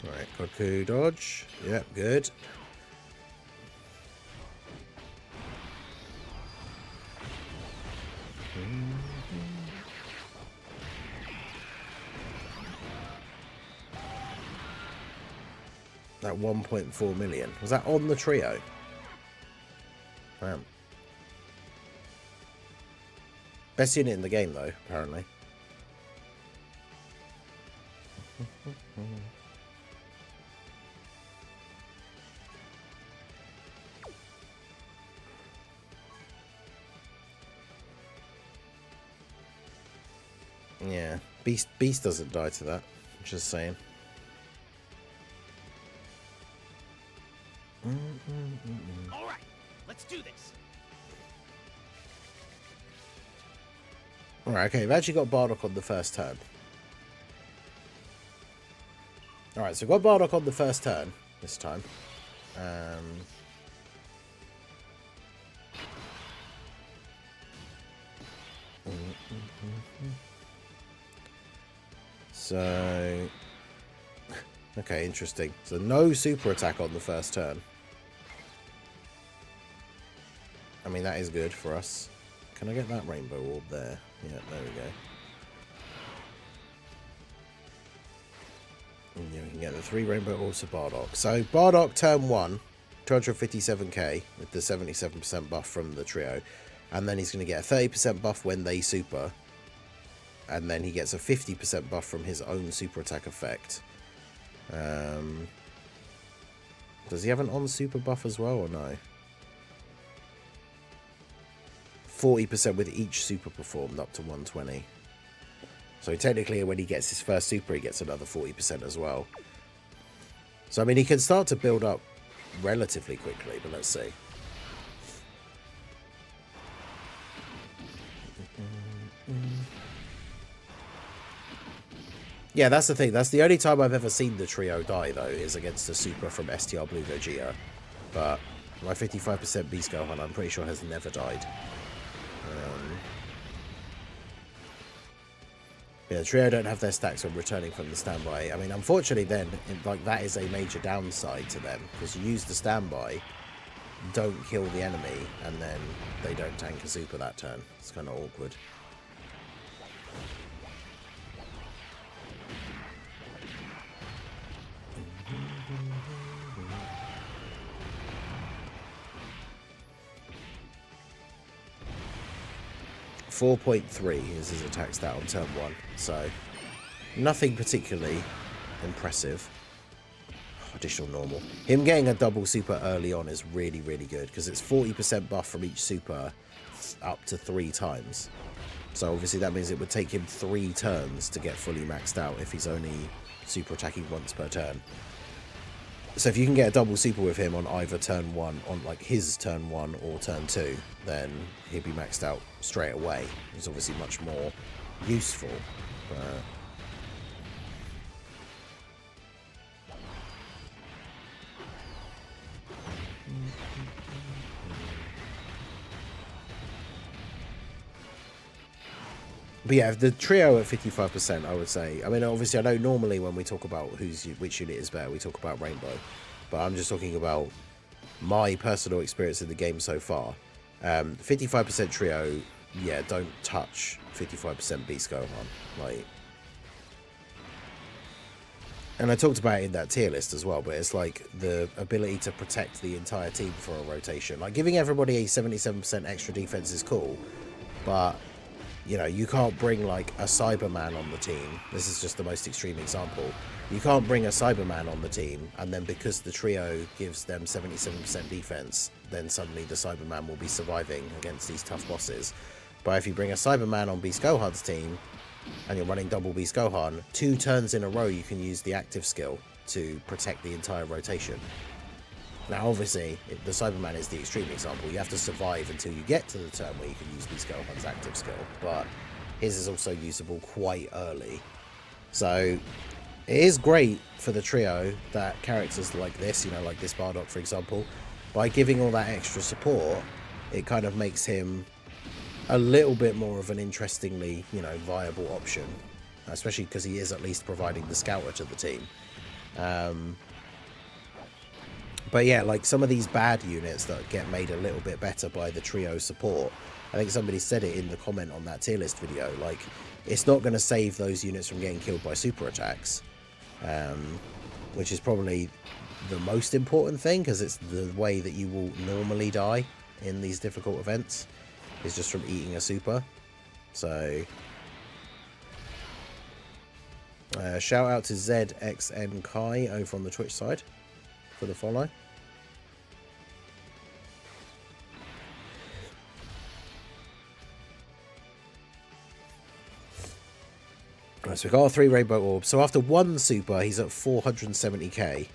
Alright, Goku dodge. Yep, good. That 1.4 million. Was that on the trio? Damn. Best unit in the game, though, apparently. Yeah. Beast doesn't die to that. Just saying. All right, let's do this. Alright, okay, we've actually got Bardock on the first turn. Alright, so we've got Bardock on the first turn this time. So... Okay, interesting. So no super attack on the first turn. I mean, that is good for us. Can I get that rainbow orb there? Yeah, there we go. And yeah, we can get the 3 rainbow orbs to Bardock. So Bardock turn 1, 257k with the 77% buff from the trio. And then he's going to get a 30% buff when they super. And then he gets a 50% buff from his own super attack effect. Does he have an on super buff as well or no? 40% with each super performed up to 120. So technically when he gets his first super he gets another 40% as well. So I mean he can start to build up relatively quickly, but let's see. Yeah, that's the thing. That's the only time I've ever seen the trio die, though, is against a super from STR Blue Gogeta. But my 55% Beast Gohan, I'm pretty sure, has never died. Yeah, the trio don't have their stacks when returning from the standby. I mean, unfortunately, then, like that is a major downside to them, because you use the standby, don't kill the enemy, and then they don't tank a super that turn. It's kind of awkward. .3 is his attack stat on turn 1, so nothing particularly impressive. Additional normal. Him getting a double super early on is really, really good, because it's 40% buff from each super up to 3 times. So obviously that means it would take him 3 turns to get fully maxed out if he's only super attacking once per turn. So if you can get a double super with him on either turn 1, on like his turn 1 or turn 2, then he'll be maxed out straight away. It's obviously much more useful. But yeah, the trio at 55%, I would say. I mean, obviously, I know normally when we talk about which unit is better, we talk about Rainbow. But I'm just talking about my personal experience in the game so far. 55% trio, yeah, don't touch 55% Beast Gohan. Like, and I talked about it in that tier list as well, but it's like the ability to protect the entire team for a rotation. Like, giving everybody a 77% extra defense is cool, but you know, you can't bring like a Cyberman on the team. This is just the most extreme example. You can't bring a Cyberman on the team, and then because the trio gives them 77% defense, then suddenly the Cyberman will be surviving against these tough bosses. But if you bring a Cyberman on Beast Gohan's team, and you're running double Beast Gohan, 2 turns in a row you can use the active skill to protect the entire rotation. Now, obviously, the Cyberman is the extreme example. You have to survive until you get to the turn where you can use Beast Gohan's active skill, but his is also usable quite early. So, it is great for the trio that characters like this, you know, like this Bardock, for example, by giving all that extra support, it kind of makes him a little bit more of an interestingly, you know, viable option, especially because he is at least providing the scouter to the team. But yeah, like some of these bad units that get made a little bit better by the trio support, I think somebody said it in the comment on that tier list video, like, it's not going to save those units from getting killed by super attacks, which is probably the most important thing, because it's the way that you will normally die in these difficult events, is just from eating a super. So, shout out to ZXN Kai over on the Twitch side for the follow. Right, so we got our 3 rainbow orbs. So after 1 super, he's at 470k.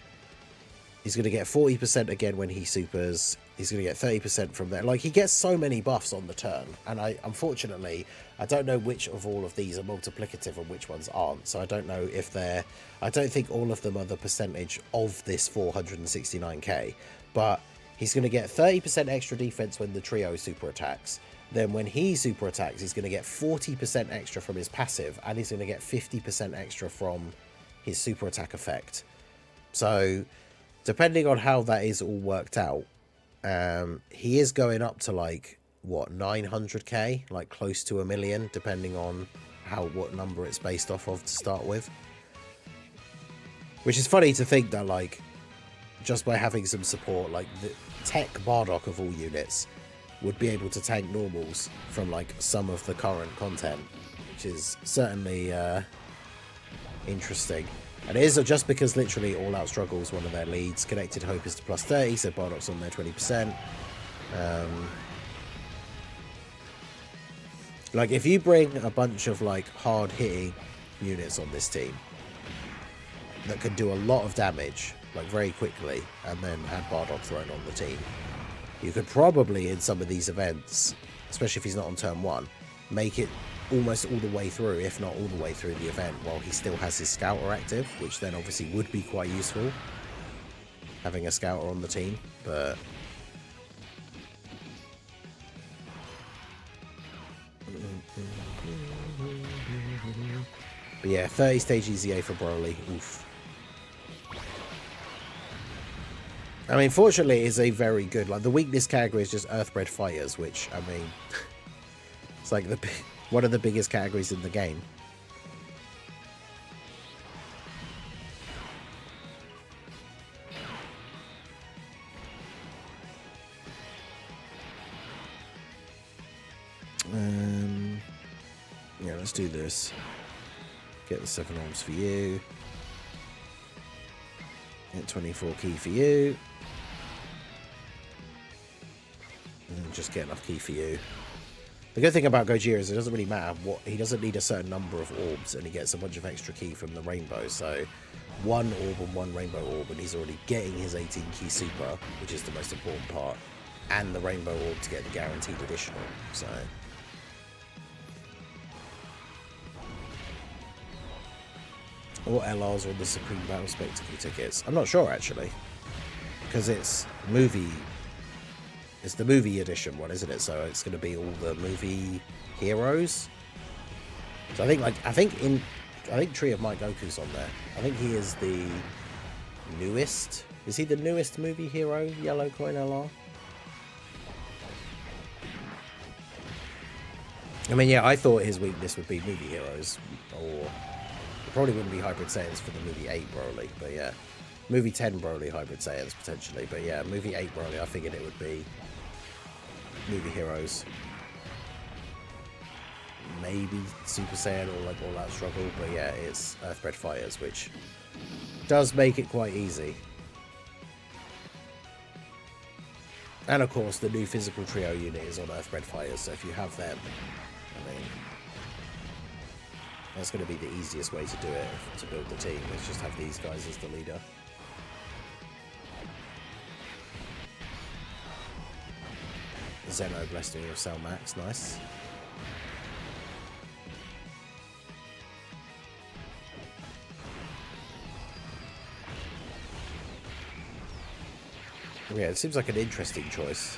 He's going to get 40% again when he supers. He's going to get 30% from there. Like, he gets so many buffs on the turn. And unfortunately, I don't know which of all of these are multiplicative and which ones aren't. So I don't know if they're... I don't think all of them are the percentage of this 469k. But he's going to get 30% extra defense when the trio super attacks. Then when he super attacks, he's going to get 40% extra from his passive. And he's going to get 50% extra from his super attack effect. So, depending on how that is all worked out, he is going up to like, what, 900k? Like close to 1 million, depending on what number it's based off of to start with. Which is funny to think that, like, just by having some support, like the tech Bardock of all units would be able to tank normals from like some of the current content, which is certainly interesting. And it is just because literally All Out Struggles one of their leads. Connected Hope is to plus 30, so Bardock's on there 20%. Like, if you bring a bunch of like hard-hitting units on this team that can do a lot of damage, like very quickly, and then had Bardock thrown on the team, you could probably, in some of these events, especially if he's not on turn 1, make it almost all the way through, if not all the way through the event, while he still has his scouter active, which then obviously would be quite useful, having a scouter on the team. But yeah, 30 stage EZA for BROLY. Oof. I mean, fortunately, it's a very good, like, the weakness category is just Earthbred Fighters, which, I mean, it's like one of the biggest categories in the game. Yeah, let's do this. Get the 7 arms for you. Get 24 key for you. And just get enough key for you. The good thing about Gojira is it doesn't really matter what, he doesn't need a certain number of orbs, and he gets a bunch of extra key from the rainbow. So 1 orb and 1 rainbow orb, and he's already getting his 18 key super, which is the most important part, and the rainbow orb to get the guaranteed additional. So what LRs on the Supreme Battle Spectacle tickets? I'm not sure actually, because it's the movie edition one, isn't it? So it's going to be all the movie heroes. So I think Tree of Might Goku's on there. I think he is the newest. Is he the newest movie hero? Yellow Coin LR. I mean, yeah, I thought his weakness would be movie heroes, or it probably wouldn't be Hybrid Saiyans for the movie 8 Broly, but yeah. Movie 10 Broly Hybrid Saiyans, potentially, but yeah, movie 8 Broly, I figured it would be movie heroes. Maybe Super Saiyan or like All Out Struggle, but yeah, it's Earthbred Fighters, which does make it quite easy. And of course, the new physical trio unit is on Earthbred Fighters, so if you have them, I mean, that's going to be the easiest way to do it, to build the team, is just have these guys as the leader. Zeno blessed me with Cell Max, nice. Yeah, it seems like an interesting choice.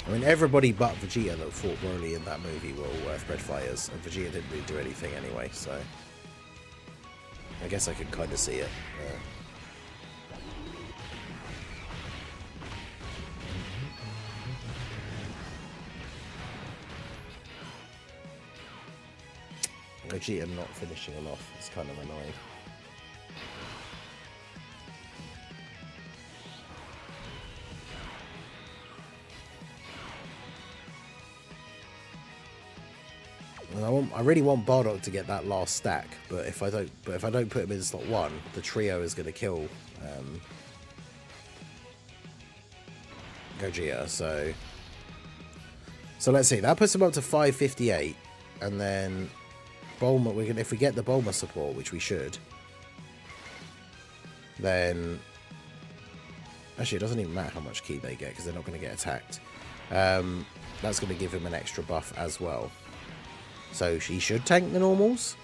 I mean, everybody but Vegeta that fought Broly in that movie were all Earthbred Fighters, and Vegeta didn't really do anything anyway, so I guess I could kind of see it. Vegeta not finishing him off is kind of annoying. I really want Bardock to get that last stack, but if I don't put him in slot 1, the trio is going to kill Gogeta. So let's see. That puts him up to 558, and then Bulma. If we get the Bulma support, which we should, then actually it doesn't even matter how much ki they get because they're not going to get attacked. That's going to give him an extra buff as well. So he should tank the normals.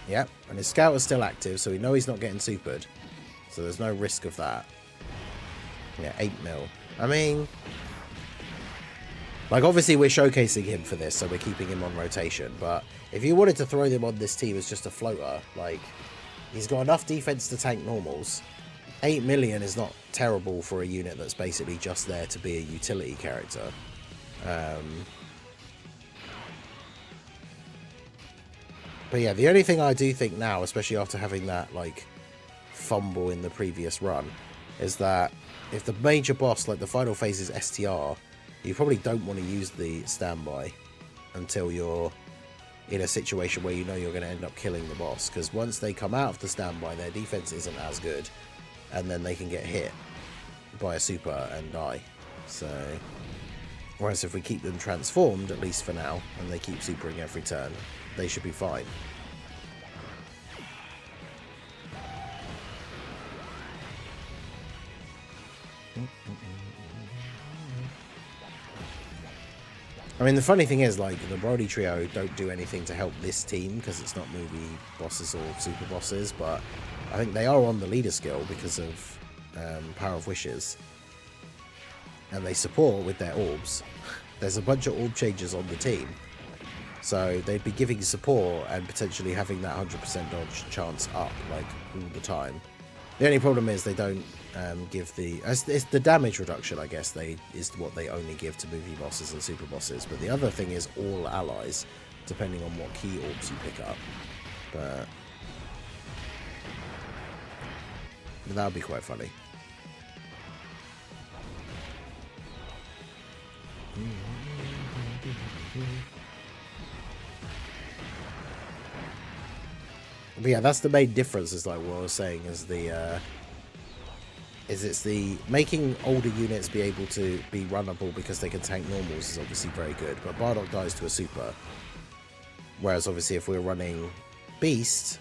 Yep, and his scout is still active, so we know he's not getting supered. So there's no risk of that. Yeah, 8 mil. I mean, like, obviously we're showcasing him for this, so we're keeping him on rotation. But if you wanted to throw them on this team as just a floater, like, he's got enough defense to tank normals. 8 million is not terrible for a unit that's basically just there to be a utility character. But yeah, the only thing I do think now, especially after having that, like, fumble in the previous run, is that if the major boss, like the final phase, is STR, you probably don't want to use the standby until you're in a situation where you know you're going to end up killing the boss. Because once they come out of the standby, their defense isn't as good, and then they can get hit by a super and die. So, whereas if we keep them transformed, at least for now, and they keep supering every turn, they should be fine. I mean, the funny thing is, like, the Broly trio don't do anything to help this team because it's not movie bosses or super bosses, but I think they are on the leader skill because of Power of Wishes, and they support with their orbs. There's a bunch of orb changes on the team, so they'd be giving support and potentially having that 100% dodge chance up, like, all the time. The only problem is they don't give it's the damage reduction, I guess, is what they only give to movie bosses and super bosses. But the other thing is all allies, depending on what key orbs you pick up. But that would be quite funny. But yeah, that's the main difference, is like what I was saying, is it's the making older units be able to be runnable because they can tank normals is obviously very good, but Bardock dies to a super. Whereas obviously if we're running Beast,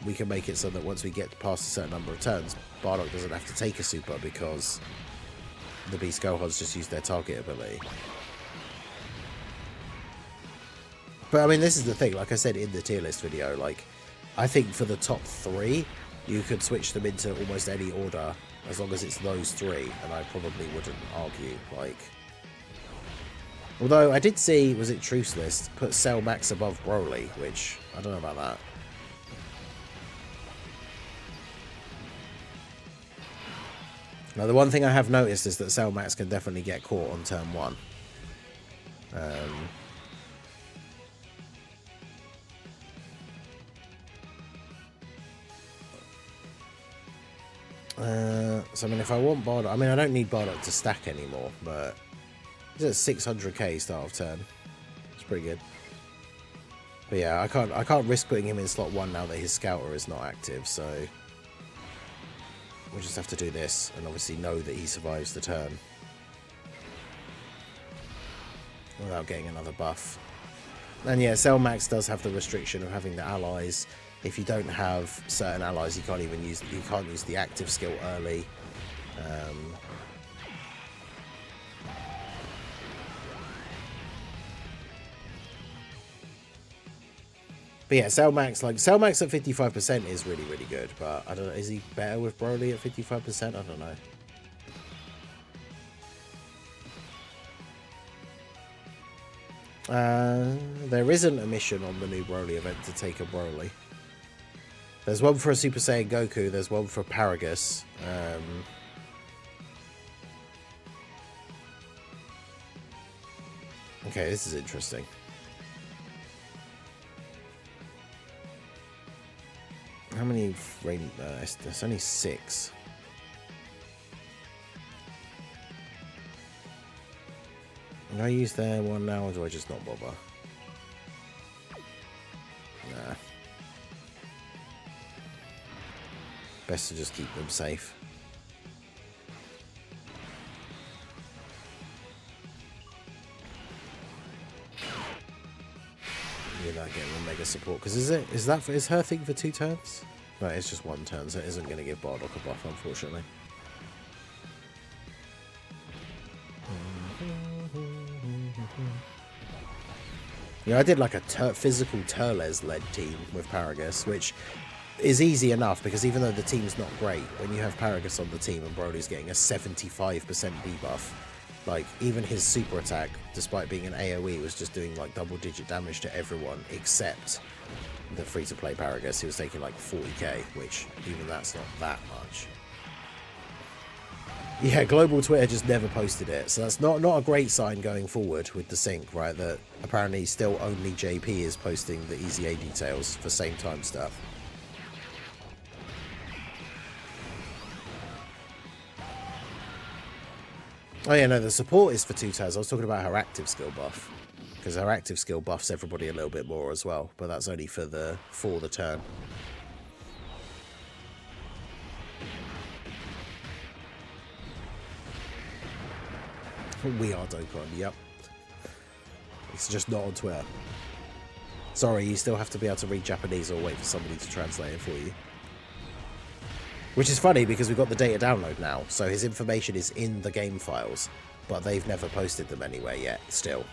we can make it so that once we get past a certain number of turns, Bardock doesn't have to take a super because the Beast Gohans just use their target ability. But I mean, this is the thing, like I said in the tier list video, like, I think for the top 3, you could switch them into almost any order as long as it's those three, and I probably wouldn't argue. Like, although I did see, was it Truce List, put Cell Max above Broly, which I don't know about that. Now, the one thing I have noticed is that Cell Max can definitely get caught on turn 1. So, I mean, if I want Bardock... I mean, I don't need Bardock to stack anymore, but... He's at 600k start of turn. It's pretty good. But yeah, I can't risk putting him in slot 1 now that his Scouter is not active, so... We'll just have to do this, and obviously know that he survives the turn. Without getting another buff. And yeah, Cell Max does have the restriction of having the allies. If you don't have certain allies, you can't use the active skill early. But yeah, Cell Max at 55% is really, really good. But I don't know, is he better with Broly at 55%? I don't know. There isn't a mission on the new Broly event to take a Broly. There's one for a Super Saiyan Goku, there's one for Paragus. Okay, this is interesting. How many rain? There's only 6. Can I use their one now, or do I just not bother? Nah. Best to just keep them safe. Without getting a mega support, because is her thing for 2 turns? No, it's just 1 turn, so it isn't going to give Bardock a buff, unfortunately. Yeah, I did like a physical Turles-led team with Paragus, which is easy enough because even though the team's not great, when you have Paragus on the team and Broly's getting a 75% debuff, like even his super attack, despite being an AoE, was just doing like double-digit damage to everyone except the free-to-play Paragus. He was taking like 40k, which even that's not that much. Yeah, Global Twitter just never posted it, so that's not a great sign going forward with the sync, right? That apparently still only JP is posting the EZA details for same time stuff. Oh yeah, no, the support is for 2 turns. I was talking about her active skill buff, because her active skill buffs everybody a little bit more as well, but that's only for the turn. We are Dokkan, yep. It's just not on Twitter. Sorry, you still have to be able to read Japanese or wait for somebody to translate it for you. Which is funny because we've got the data download now, so his information is in the game files, but they've never posted them anywhere yet, still.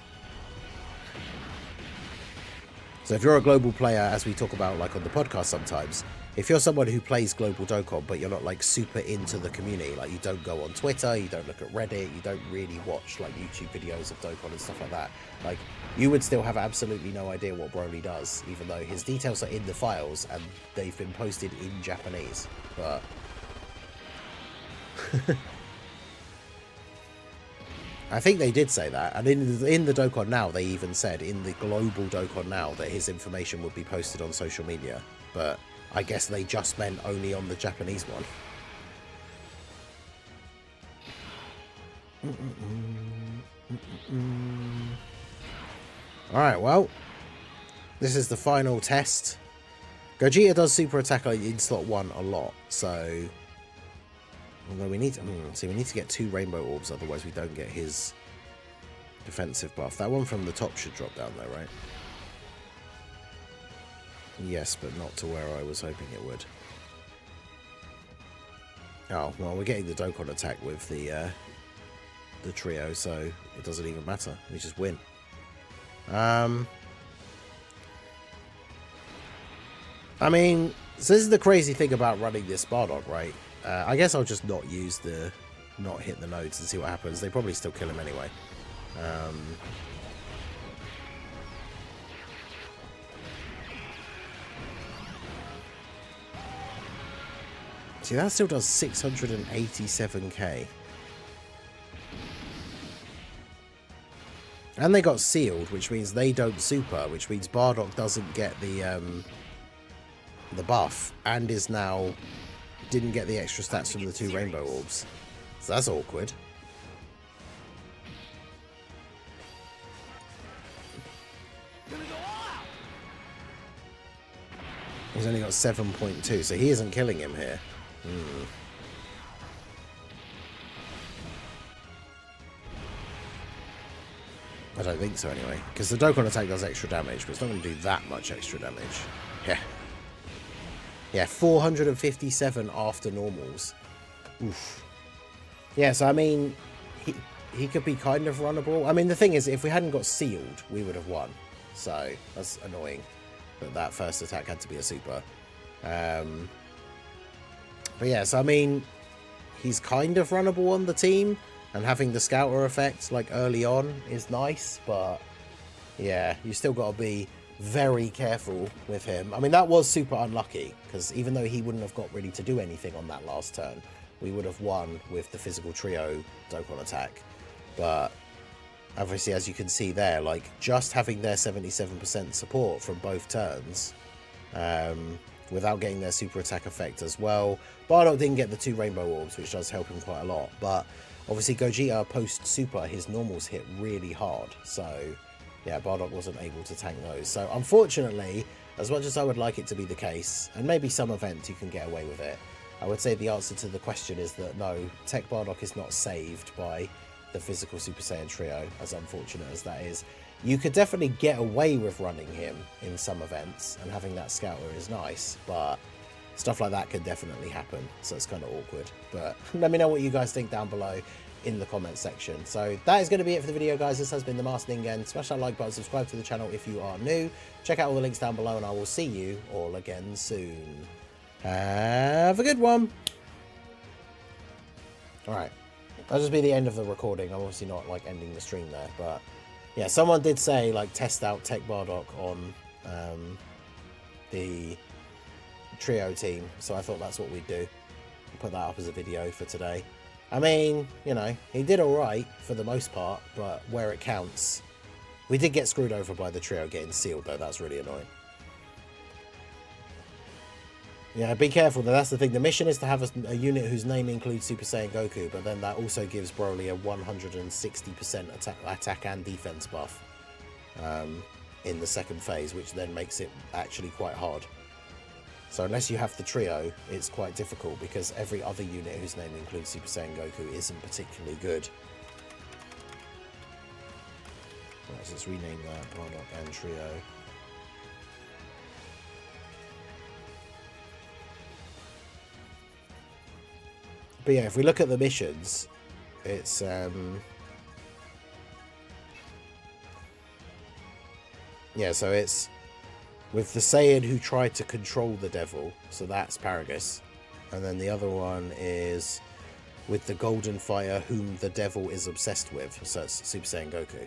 So if you're a global player, as we talk about like on the podcast sometimes, if you're someone who plays Global Dokkan, but you're not like super into the community, like you don't go on Twitter, you don't look at Reddit, you don't really watch like YouTube videos of Dokkan and stuff like that, like you would still have absolutely no idea what Broly does, even though his details are in the files and they've been posted in Japanese. But I think they did say that, and in the Dokkan Now, they even said in the global Dokkan Now that his information would be posted on social media, but I guess they just meant only on the Japanese one. Alright, well, this is the final test. Gogeta does super attack in slot 1 a lot, so although we need to we need to get 2 rainbow orbs, otherwise we don't get his defensive buff. That one from the top should drop down though, right? Yes, but not to where I was hoping it would. Oh, well, we're getting the Dokkan attack with the trio, so it doesn't even matter. We just win. I mean, So this is the crazy thing about running this Bardock, right? I guess I'll just not hit the nodes and see what happens. They probably still kill him anyway. See, that still does 687k. And they got sealed, which means they don't super, which means Bardock doesn't get the buff, and didn't get the extra stats from the 2 rainbow orbs. So that's awkward. He's only got 7.2, so he isn't killing him here. I don't think so anyway, because the Dokkan attack does extra damage, but it's not going to do that much extra damage. Yeah. Yeah, 457 after normals. Oof. Yeah, so I mean, he could be kind of runnable. I mean, the thing is, if we hadn't got sealed, we would have won. So that's annoying that first attack had to be a super. But yeah, so I mean, he's kind of runnable on the team, and having the scouter effect like early on is nice, but yeah, you still got to be very careful with him. I mean, that was super unlucky, because even though he wouldn't have got really to do anything on that last turn, we would have won with the physical trio Dokkan attack. But obviously, as you can see there, like just having their 77% support from both turns, without getting their super attack effect as well. Bardock didn't get the 2 rainbow orbs, which does help him quite a lot, but obviously Gogeta post super, his normals hit really hard, so yeah, Bardock wasn't able to tank those. So unfortunately, as much as I would like it to be the case, and maybe some events you can get away with it, I would say the answer to the question is that no, Tech Bardock is not saved by the physical Super Saiyan trio, as unfortunate as that is. You could definitely get away with running him in some events, and having that scouter is nice, but stuff like that could definitely happen, so it's kind of awkward. But let me know what you guys think down below in the comments section. So that is going to be it for the video, guys. This has been the Master Ningen. Smash that like button, subscribe to the channel if you are new. Check out all the links down below, and I will see you all again soon. Have a good one. Alright, that'll just be the end of the recording. I'm obviously not like ending the stream there, but yeah, someone did say like test out Tech Bardock on the trio team, so I thought that's what we'd do. Put that up as a video for today. I mean, you know, he did alright for the most part, but where it counts, we did get screwed over by the trio getting sealed though. That's really annoying. Yeah, be careful though, that's the thing. The mission is to have a unit whose name includes Super Saiyan Goku, but then that also gives Broly a 160% attack and defense buff in the second phase, which then makes it actually quite hard. So unless you have the trio, it's quite difficult, because every other unit whose name includes Super Saiyan Goku isn't particularly good. Right, so let's rename that Bardock and trio. But yeah, if we look at the missions, it's yeah, so it's with the Saiyan who tried to control the devil, so that's Paragus. And then the other one is with the golden fire whom the devil is obsessed with, so it's Super Saiyan Goku.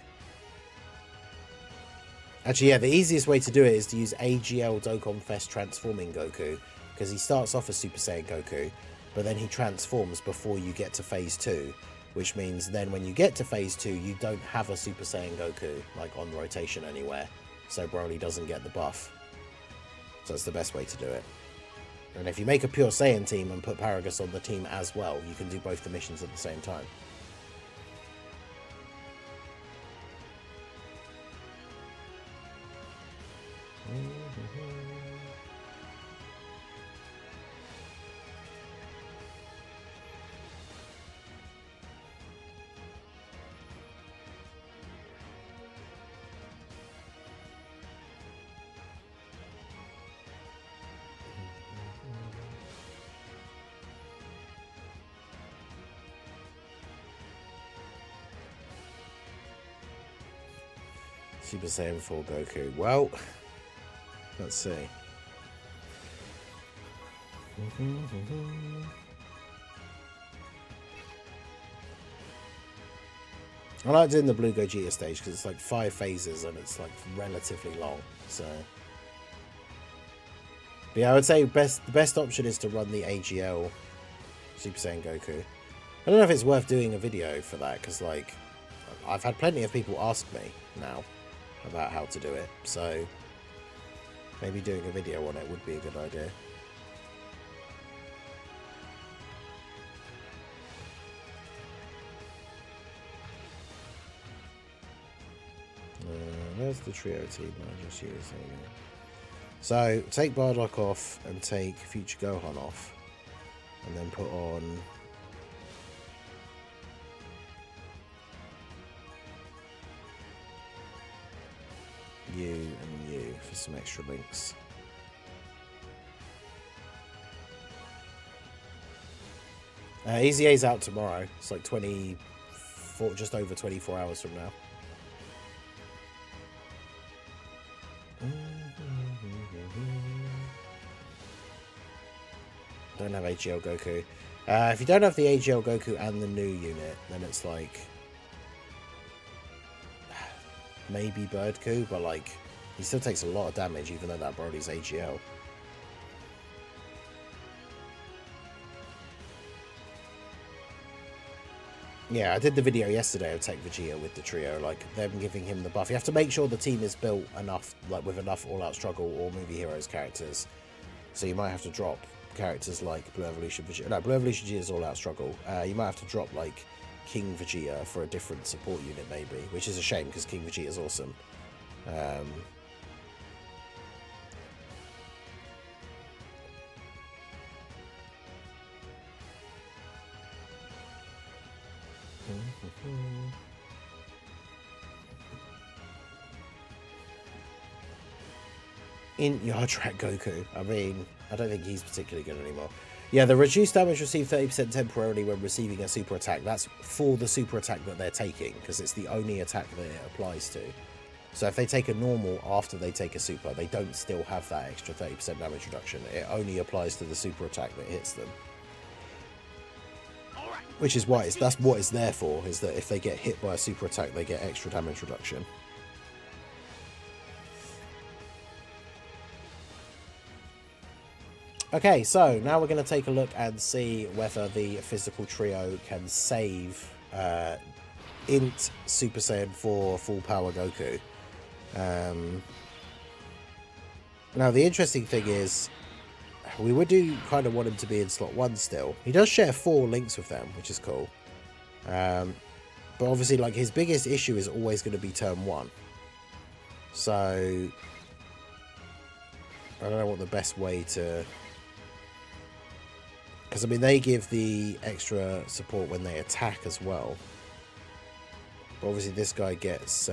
Actually, yeah, the easiest way to do it is to use AGL Dokkan Fest transforming Goku, because he starts off as Super Saiyan Goku, but then he transforms before you get to phase 2, which means then when you get to phase 2, you don't have a Super Saiyan Goku like on rotation anywhere, so Broly doesn't get the buff. So that's the best way to do it. And if you make a pure Saiyan team and put Paragus on the team as well, you can do both the missions at the same time. Super Saiyan 4 Goku. Well, let's see. I like doing the Blue Gogeta stage because it's like 5 phases and it's like relatively long. So, but yeah, I would say the best option is to run the AGL Super Saiyan Goku. I don't know if it's worth doing a video for that because like I've had plenty of people ask me now about how to do it. So maybe doing a video on it would be a good idea. Where's the trio team? I just used. So take Bardock off and take Future Gohan off, and then put on you and you for some extra links. EZA's out tomorrow. It's like 24, just over 24 hours from now. Don't have AGL Goku. If you don't have the AGL Goku and the new unit, then it's like maybe Birdku, but like he still takes a lot of damage even though that Broly's AGL. Yeah, I did the video yesterday of Tech Vegeta with the trio, like them giving him the buff. You have to make sure the team is built enough, like with enough All-Out Struggle or Movie Heroes characters. So you might have to drop characters like Blue Evolution Vegeta. No, Blue Evolution Vegeta is All-Out Struggle. You might have to drop like King Vegeta for a different support unit maybe, which is a shame because King Vegeta is awesome. In Yard Track Goku, I mean, I don't think he's particularly good anymore. Yeah, the reduced damage received 30% temporarily when receiving a super attack. That's for the super attack that they're taking, because it's the only attack that it applies to. So if they take a normal after they take a super, they don't still have that extra 30% damage reduction. It only applies to the super attack that hits them. Which is why that's what it's there for, is that if they get hit by a super attack, they get extra damage reduction. Okay, so now we're going to take a look and see whether the physical trio can save INT Super Saiyan 4 Full Power Goku. Now, the interesting thing is, we would do kind of want him to be in slot 1 still. He does share 4 links with them, which is cool. But obviously, like, his biggest issue is always going to be turn 1. So, I don't know what the best way to... Because, I mean, they give the extra support when they attack as well. But obviously, this guy gets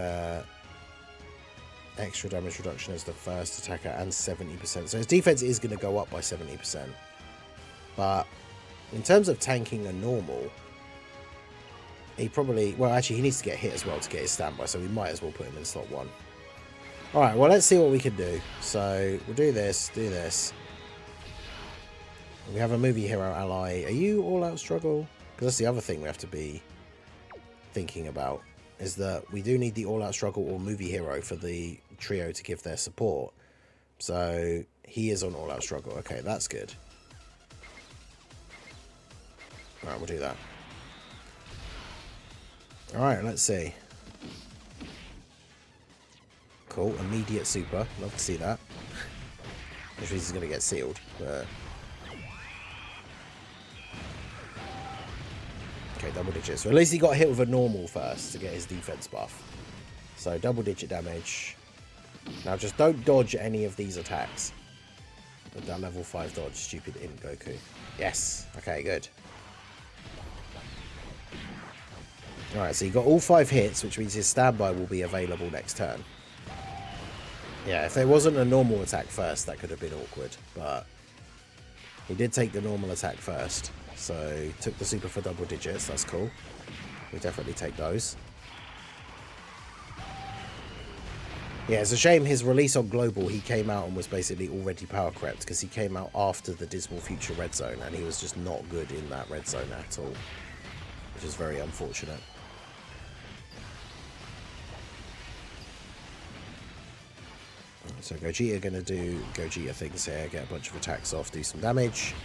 extra damage reduction as the first attacker and 70%. So his defense is going to go up by 70%. But in terms of tanking a normal, he probably... Well, actually, he needs to get hit as well to get his standby. So we might as well put him in slot 1. Alright, well, let's see what we can do. So we'll do this, do this. We have a movie hero ally. Are you All-Out Struggle? Because that's the other thing we have to be thinking about, is that we do need the All-Out Struggle or movie hero for the trio to give their support. So he is on All-Out Struggle. Okay, that's good. Alright, we'll do that. Alright, let's see. Cool, immediate super. Love to see that. Which means he's going to get sealed, but... Okay, double digits. So at least he got hit with a normal first to get his defense buff. So double digit damage. Now just don't dodge any of these attacks. With that level 5 dodge, stupid INT Goku. Yes. Okay, good. Alright, so he got all 5 hits, which means his standby will be available next turn. Yeah, if there wasn't a normal attack first, that could have been awkward. But he did take the normal attack first. So, took the super for double digits, that's cool. We definitely take those. Yeah, it's a shame his release on Global, he came out and was basically already power crept, because he came out after the Dismal Future Red Zone, and he was just not good in that Red Zone at all, which is very unfortunate. So Gogeta going to do Gogeta things here, get a bunch of attacks off, do some damage.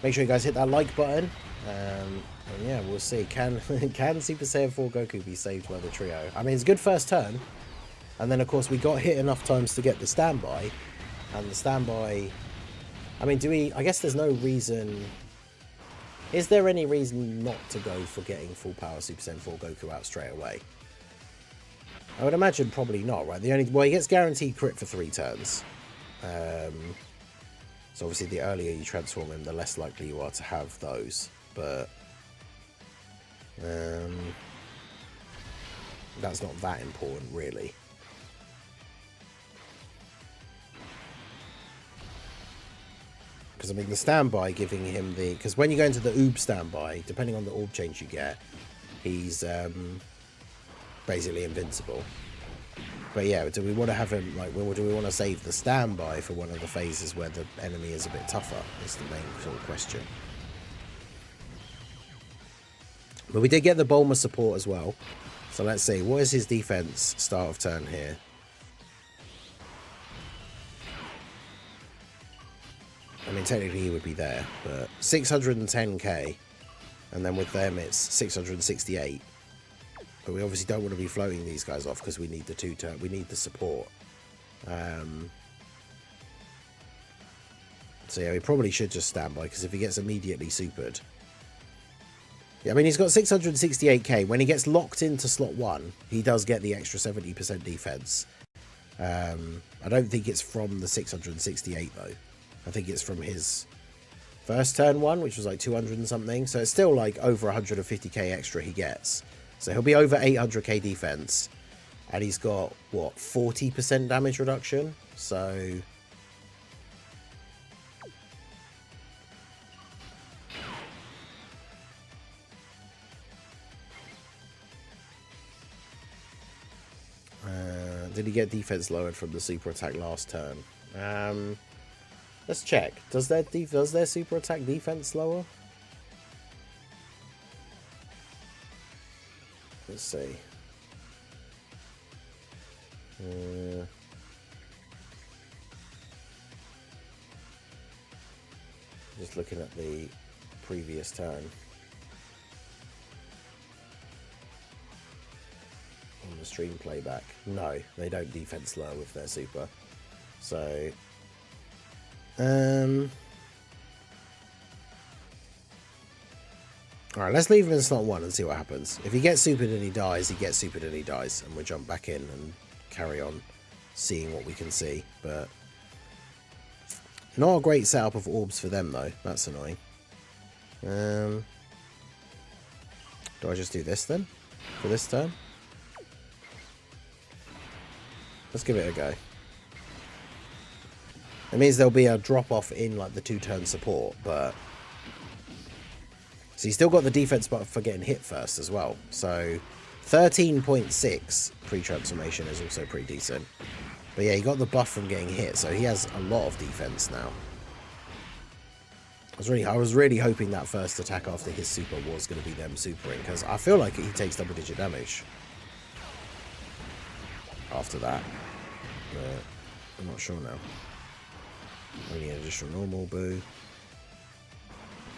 Make sure you guys hit that like button. And yeah, we'll see. Can Super Saiyan 4 Goku be saved by the trio? I mean, it's a good first turn. And then, of course, we got hit enough times to get the standby. And the standby... I mean, do we... I guess there's no reason... Is there any reason not to go for getting full power Super Saiyan 4 Goku out straight away? I would imagine probably not, right? Well, he gets guaranteed crit for 3 turns. So obviously the earlier you transform him, the less likely you are to have those. But that's not that important, really. Because, I mean, the standby giving him the... Because when you go into the Oob standby, depending on the orb change you get, he's... basically invincible. But yeah, do we want to have him, like, do we want to save the standby for one of the phases where the enemy is a bit tougher, is the main sort of question. But we did get the Bulma support as well. So let's see, what is his defense start of turn here? I mean, technically he would be there, but 610k, and then with them it's 668. But we obviously don't want to be floating these guys off because we need the 2-turn. We need the support. So yeah, we probably should just stand by, because if he gets immediately supered... Yeah, I mean, he's got 668k. When he gets locked into slot 1, he does get the extra 70% defense. I don't think it's from the 668, though. I think it's from his first turn one, which was like 200 and something. So it's still like over 150k extra he gets. So he'll be over 800k defense, and he's got, what, 40% damage reduction? So... did he get defense lowered from the super attack last turn? Let's check. Does their super attack defense lower? Let's see. Just looking at the previous turn. On the stream playback. No, they don't defense lower with their super. So... Alright, let's leave him in slot 1 and see what happens. If he gets supered and he dies, he gets supered and he dies. And we'll jump back in and carry on seeing what we can see. But not a great setup of orbs for them, though. That's annoying. Do I just do this, then? For this turn? Let's give it a go. It means there'll be a drop-off in, like, the 2-turn support, but... So he's still got the defense but for getting hit first as well. So 13.6 pre-transformation is also pretty decent. But yeah, he got the buff from getting hit, so he has a lot of defense now. I was really hoping that first attack after his super was going to be them supering, because I feel like he takes double-digit damage after that. But I'm not sure now. Only an additional normal boo.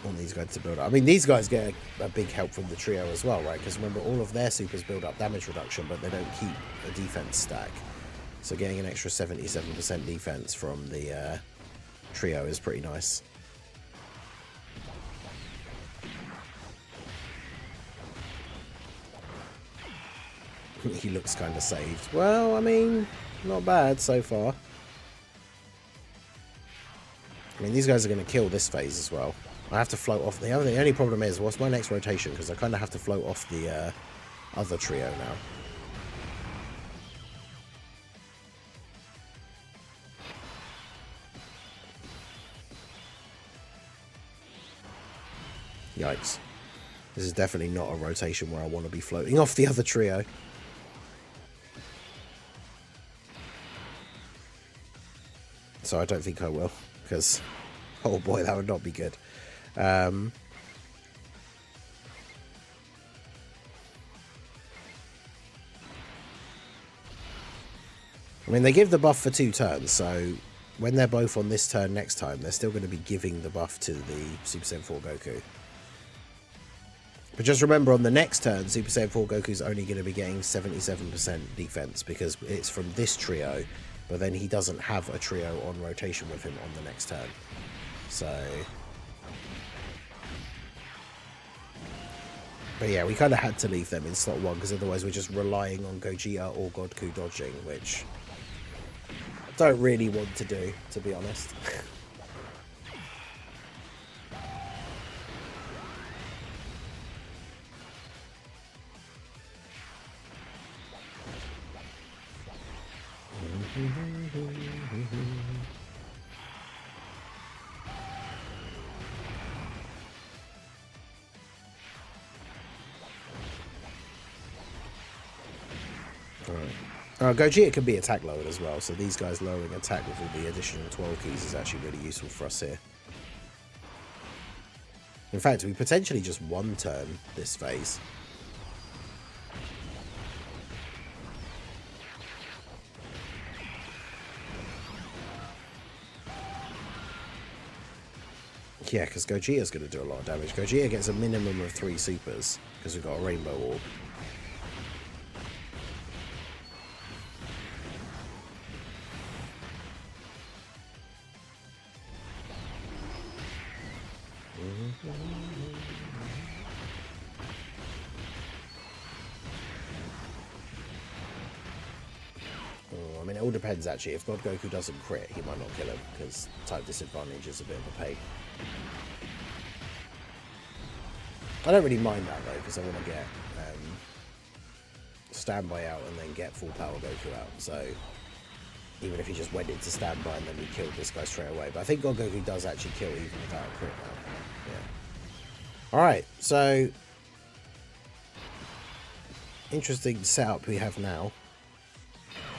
Want these guys to build up. I mean, these guys get a big help from the trio as well, right? Because remember, all of their supers build up damage reduction, but they don't keep a defense stack. So getting an extra 77% defense from the trio is pretty nice. He looks kind of saved. Well, I mean, not bad so far. I mean, these guys are going to kill this phase as well. I have to float off. The only problem is, what's my next rotation? Because I kind of have to float off the other trio now. Yikes. This is definitely not a rotation where I want to be floating off the other trio. So I don't think I will, because, oh boy, that would not be good. I mean, they give the buff for 2 turns, so when they're both on this turn next time, they're still going to be giving the buff to the Super Saiyan 4 Goku. But just remember, on the next turn, Super Saiyan 4 Goku's only going to be getting 77% defense, because it's from this trio, but then he doesn't have a trio on rotation with him on the next turn. So... But yeah, we kind of had to leave them in slot 1, because otherwise we're just relying on Gogeta or Goku dodging, which I don't really want to do, to be honest. Gogeta can be attack lowered as well, so these guys lowering attack with all the additional 12 keys is actually really useful for us here. In fact, we potentially just one turn this phase. Yeah, because Gogeta's going to do a lot of damage. Gogeta gets a minimum of 3 supers, because we've got a Rainbow Orb. I mean, it all depends, actually. If God Goku doesn't crit, he might not kill him, because type disadvantage is a bit of a pain. I don't really mind that, though, because I want to get standby out and then get full power Goku out. So, even if he just went into standby and then we killed this guy straight away. But I think God Goku does actually kill even without a crit now. Yeah. Alright, so... interesting setup we have now.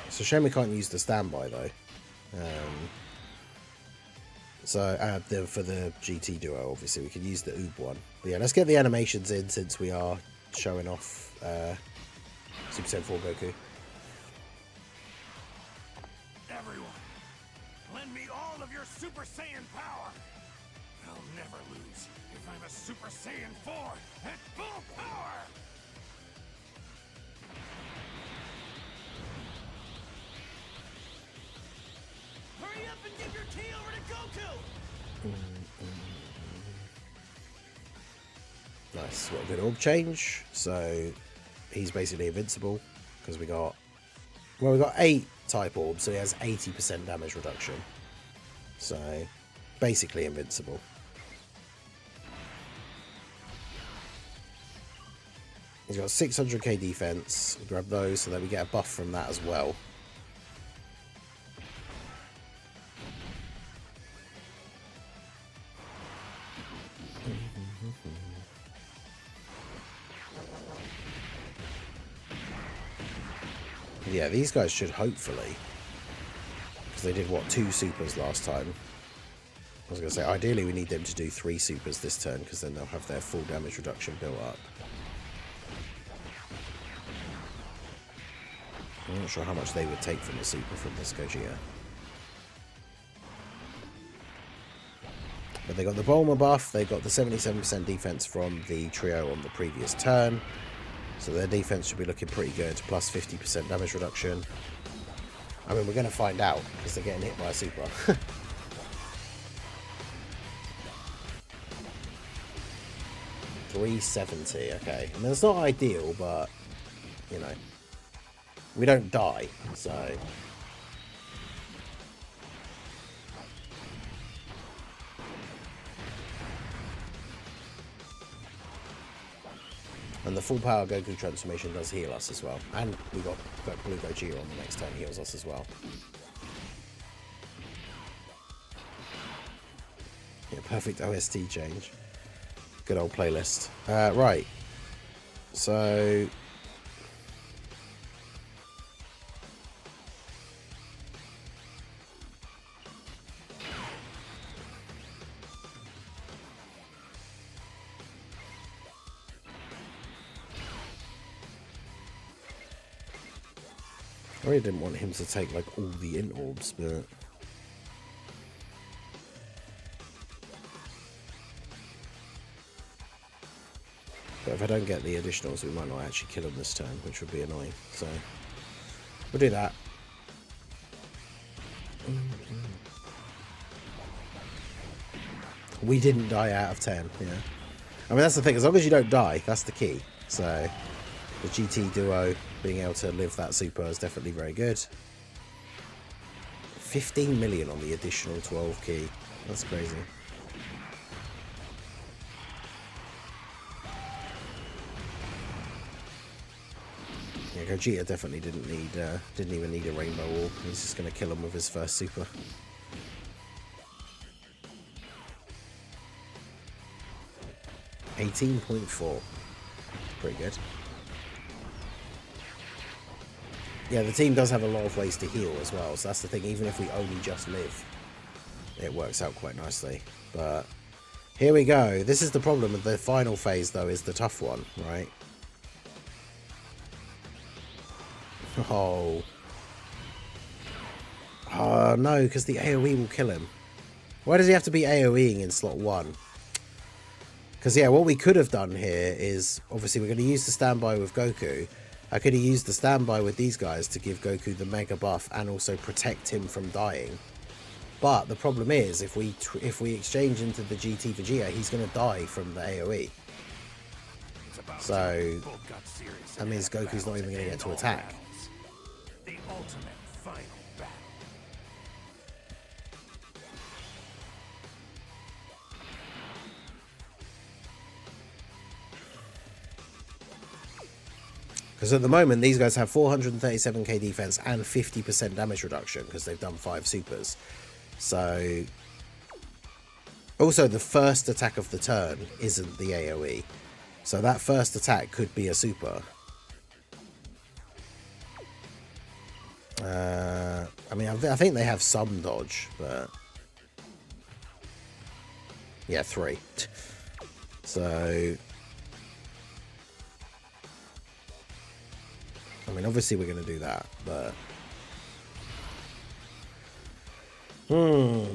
It's a shame we can't use the standby, though. For the GT duo, obviously, we can use the Oob one. But yeah, let's get the animations in, since we are showing off Super Saiyan 4 Goku. Everyone, lend me all of your Super Saiyan power. I'll never lose if I'm a Super Saiyan 4 at full power. Hurry up and give your key over to Goku! Nice. What a good orb change. So he's basically invincible, because we got 8 type orbs, so he has 80% damage reduction. So basically invincible. He's got 600k defense. We'll grab those so that we get a buff from that as well. Yeah, these guys should hopefully, because they did, what, 2 supers last time. I was going to say, ideally we need them to do 3 supers this turn, because then they'll have their full damage reduction built up. I'm not sure how much they would take from the super from this Gogeta. But they got the Bulma buff, they got the 77% defense from the trio on the previous turn. So their defense should be looking pretty good, plus 50% damage reduction. I mean, we're going to find out, because they're getting hit by a super. 370, okay. I mean, it's not ideal, but, you know, we don't die, so... And the full power Goku transformation does heal us as well. And we got Blue Gogeta on the next turn, heals us as well. Yeah, perfect OST change. Good old playlist. Right. So... I really didn't want him to take like all the int orbs, but if I don't get the additionals, we might not actually kill him this turn, which would be annoying. So we'll do that. We didn't die out of 10, yeah. I mean, that's the thing. As long as you don't die, that's the key. So the GT duo being able to live that super is definitely very good. 15 million on the additional 12 key. That's crazy. Yeah, Gogeta definitely didn't even need a rainbow orb. He's just going to kill him with his first super. $18.4. Pretty good. Yeah, the team does have a lot of ways to heal as well, so that's the thing. Even if we only just live, it works out quite nicely. But here we go. This is the problem. The final phase, though, is the tough one, right? Oh. Oh, no, because the AoE will kill him. Why does he have to be AoEing in slot 1? Because, yeah, what we could have done here is, obviously, we're going to use the standby with Goku. I could have used the standby with these guys to give Goku the mega buff and also protect him from dying. But the problem is, if we exchange into the GT Vegeta, he's going to die from the AoE. So, that means Goku's not even going to get to attack. The ultimate final battle. Because at the moment, these guys have 437k defense and 50% damage reduction because they've done 5 supers. So, also the first attack of the turn isn't the AoE. So that first attack could be a super. I mean, I think they have some dodge, but yeah, 3. So, I mean, obviously we're going to do that, but so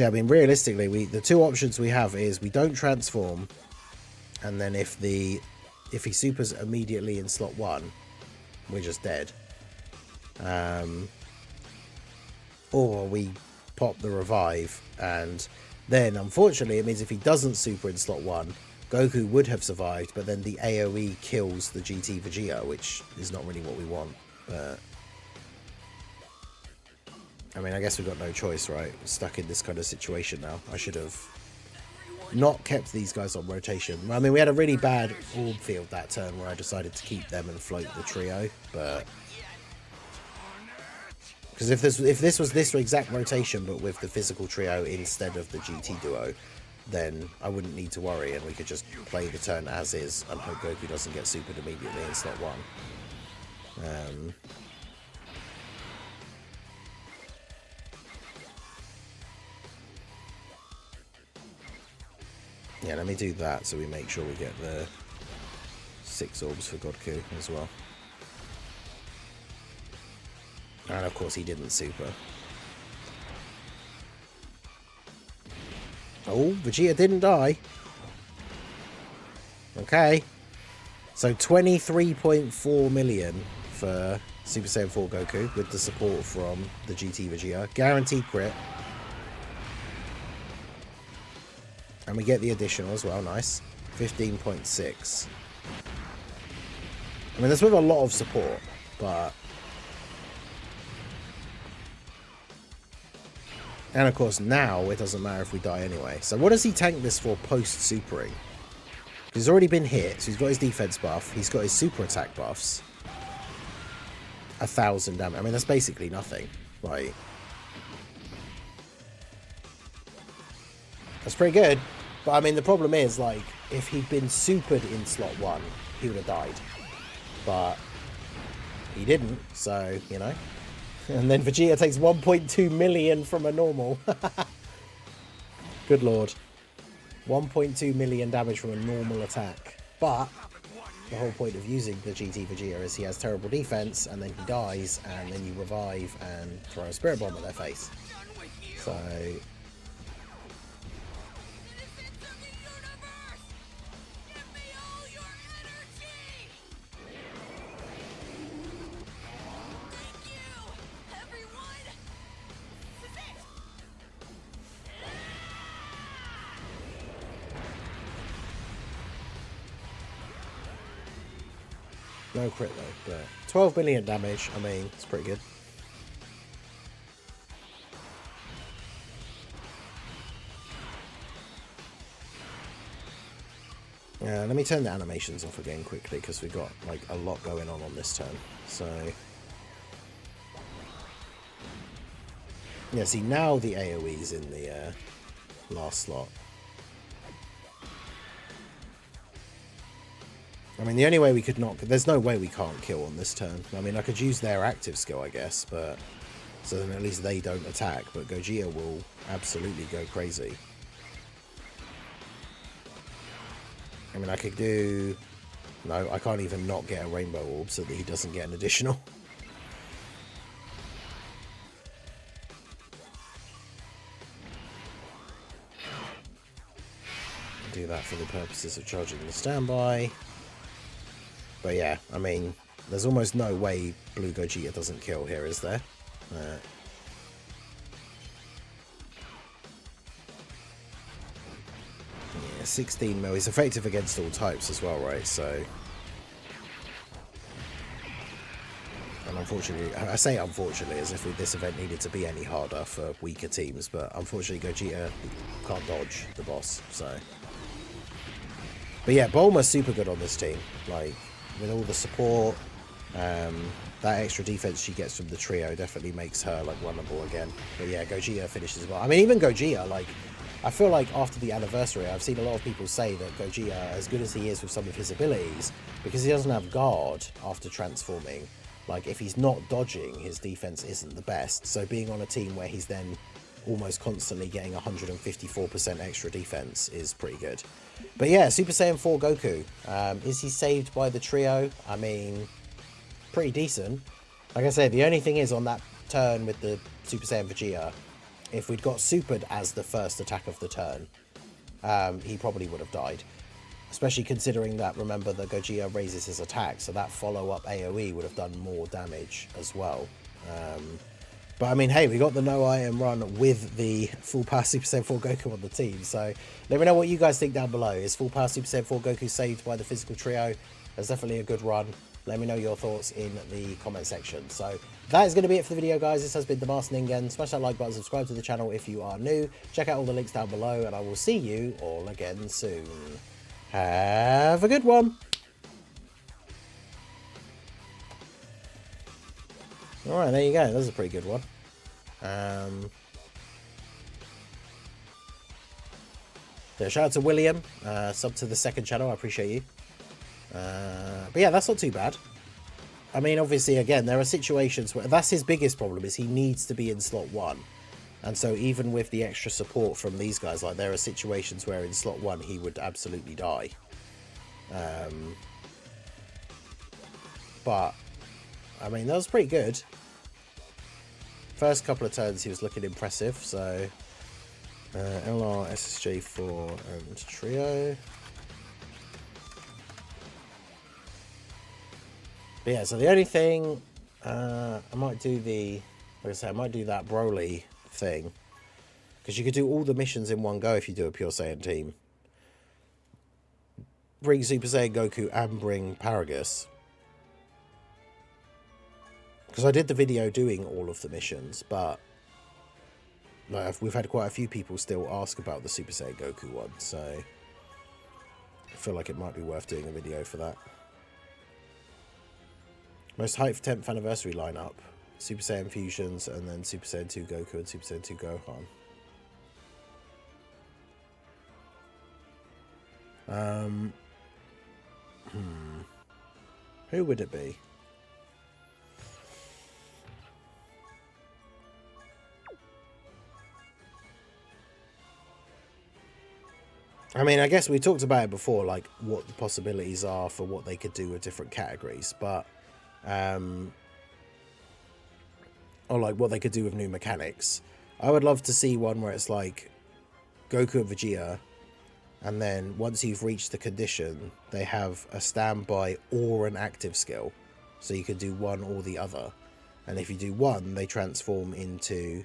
yeah, I mean, realistically, the 2 options we have is we don't transform, and then if he supers immediately in slot 1, we're just dead. Or we pop the revive, and then unfortunately it means if he doesn't super in slot 1, Goku would have survived, but then the AoE kills the GT Vegeta, which is not really what we want. But I mean, I guess we've got no choice, right? We're stuck in this kind of situation now. I should have not kept these guys on rotation. I mean, we had a really bad orb field that turn where I decided to keep them and float the trio, but because if this was this exact rotation but with the physical trio instead of the GT duo, then I wouldn't need to worry and we could just play the turn as is and hope Goku doesn't get supered immediately in slot 1. Yeah, let me do that so we make sure we get the 6 orbs for Goku as well. And of course he didn't super. Oh, Vegeta didn't die. Okay. So 23.4 million for Super Saiyan 4 Goku with the support from the GT Vegeta. Guaranteed crit. And we get the additional as well, nice. 15.6. I mean, that's with a lot of support, but and of course now it doesn't matter if we die anyway. So what does he tank this for post-supering? He's already been hit, so he's got his defense buff, he's got his super attack buffs. 1,000 damage. I mean, that's basically nothing. Like, that's pretty good. But I mean, the problem is, like, if he'd been supered in slot 1, he would have died. But he didn't, so, you know. And then Vegeta takes 1.2 million from a normal. Good lord. 1.2 million damage from a normal attack. But the whole point of using the GT Vegeta is he has terrible defense, and then he dies, and then you revive and throw a Spirit Bomb at their face. So... no crit though, but 12 million damage, I mean, it's pretty good. Let me turn the animations off again quickly, because we've got like a lot going on this turn. So, yeah, see now the AoE's in the last slot. I mean, the only way we could not... There's no way we can't kill on this turn. I mean, I could use their active skill, I guess, but... So then at least they don't attack, but Gogeta will absolutely go crazy. I mean, I could do... No, I can't even not get a Rainbow Orb so that he doesn't get an additional. Do that for the purposes of charging the standby. But yeah, I mean, there's almost no way Blue Gogeta doesn't kill here, is there? Yeah, 16 mil. He's effective against all types as well, right? So... And unfortunately, I say unfortunately as if this event needed to be any harder for weaker teams, but unfortunately Gogeta can't dodge the boss, so... But yeah, Bulma's super good on this team. Like... With all the support, that extra defense she gets from the trio definitely makes her like runnable again. But yeah, Gogeta finishes well. I mean, even Gogeta, like, I feel like after the anniversary, I've seen a lot of people say that Gogeta, as good as he is with some of his abilities, because he doesn't have guard after transforming, like if he's not dodging, his defense isn't the best. So being on a team where he's then almost constantly getting 154% extra defense is pretty good. But yeah, Super Saiyan 4 Goku. Is he saved by the trio? I mean, pretty decent. Like I said, the only thing is on that turn with the Super Saiyan Vegeta, if we'd got supered as the first attack of the turn, he probably would have died. Especially considering that, remember, the Gogeta raises his attack, so that follow-up AoE would have done more damage as well. But I mean, hey, we got the no item run with the full power Super Saiyan 4 Goku on the team. So let me know what you guys think down below. Is full power Super Saiyan 4 Goku saved by the physical trio? That's definitely a good run. Let me know your thoughts in the comment section. So that is going to be it for the video, guys. This has been the Master Ningen. Smash that like button, subscribe to the channel if you are new. Check out all the links down below, and I will see you all again soon. Have a good one. Alright, there you go. That was a pretty good one. Yeah, shout out to William, sub to the second channel. I appreciate you. But yeah, that's not too bad. I mean, obviously, again, there are situations where that's his biggest problem, is he needs to be in slot 1. And so even with the extra support from these guys, like, there are situations where in slot 1 he would absolutely die. But I mean, that was pretty good. First couple of turns he was looking impressive, so LR, SSJ4 and trio. But yeah, so the only thing I might do like I said, I might do that BROLY thing, because you could do all the missions in one go if you do a Pure Saiyan team. Bring Super Saiyan Goku and bring Paragus. Because I did the video doing all of the missions, but like, we've had quite a few people still ask about the Super Saiyan Goku one, so I feel like it might be worth doing a video for that. Most hyped 10th anniversary lineup: Super Saiyan Fusions, and then Super Saiyan 2 Goku and Super Saiyan 2 Gohan. Who would it be? I mean, I guess we talked about it before, like what the possibilities are for what they could do with different categories, but or like what they could do with new mechanics. I would love to see one where it's like Goku and Vegeta, and then once you've reached the condition, they have a standby or an active skill, so you could do one or the other. And if you do one, they transform into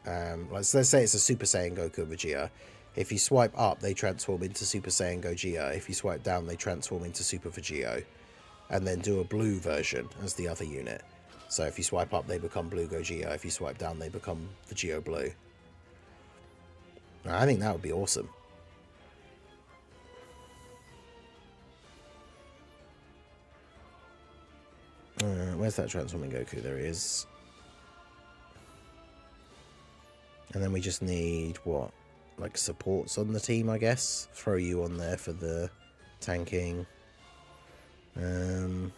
let's say it's a Super Saiyan Goku and Vegeta. If you swipe up, they transform into Super Saiyan Gogeta. If you swipe down, they transform into Super Vegito, and then do a blue version as the other unit. So if you swipe up, they become Blue Gogeta. If you swipe down, they become Vegito Blue. I think that would be awesome. Where's that transforming Goku? There he is. And then we just need, what? Like supports on the team, I guess. Throw you on there for the tanking. I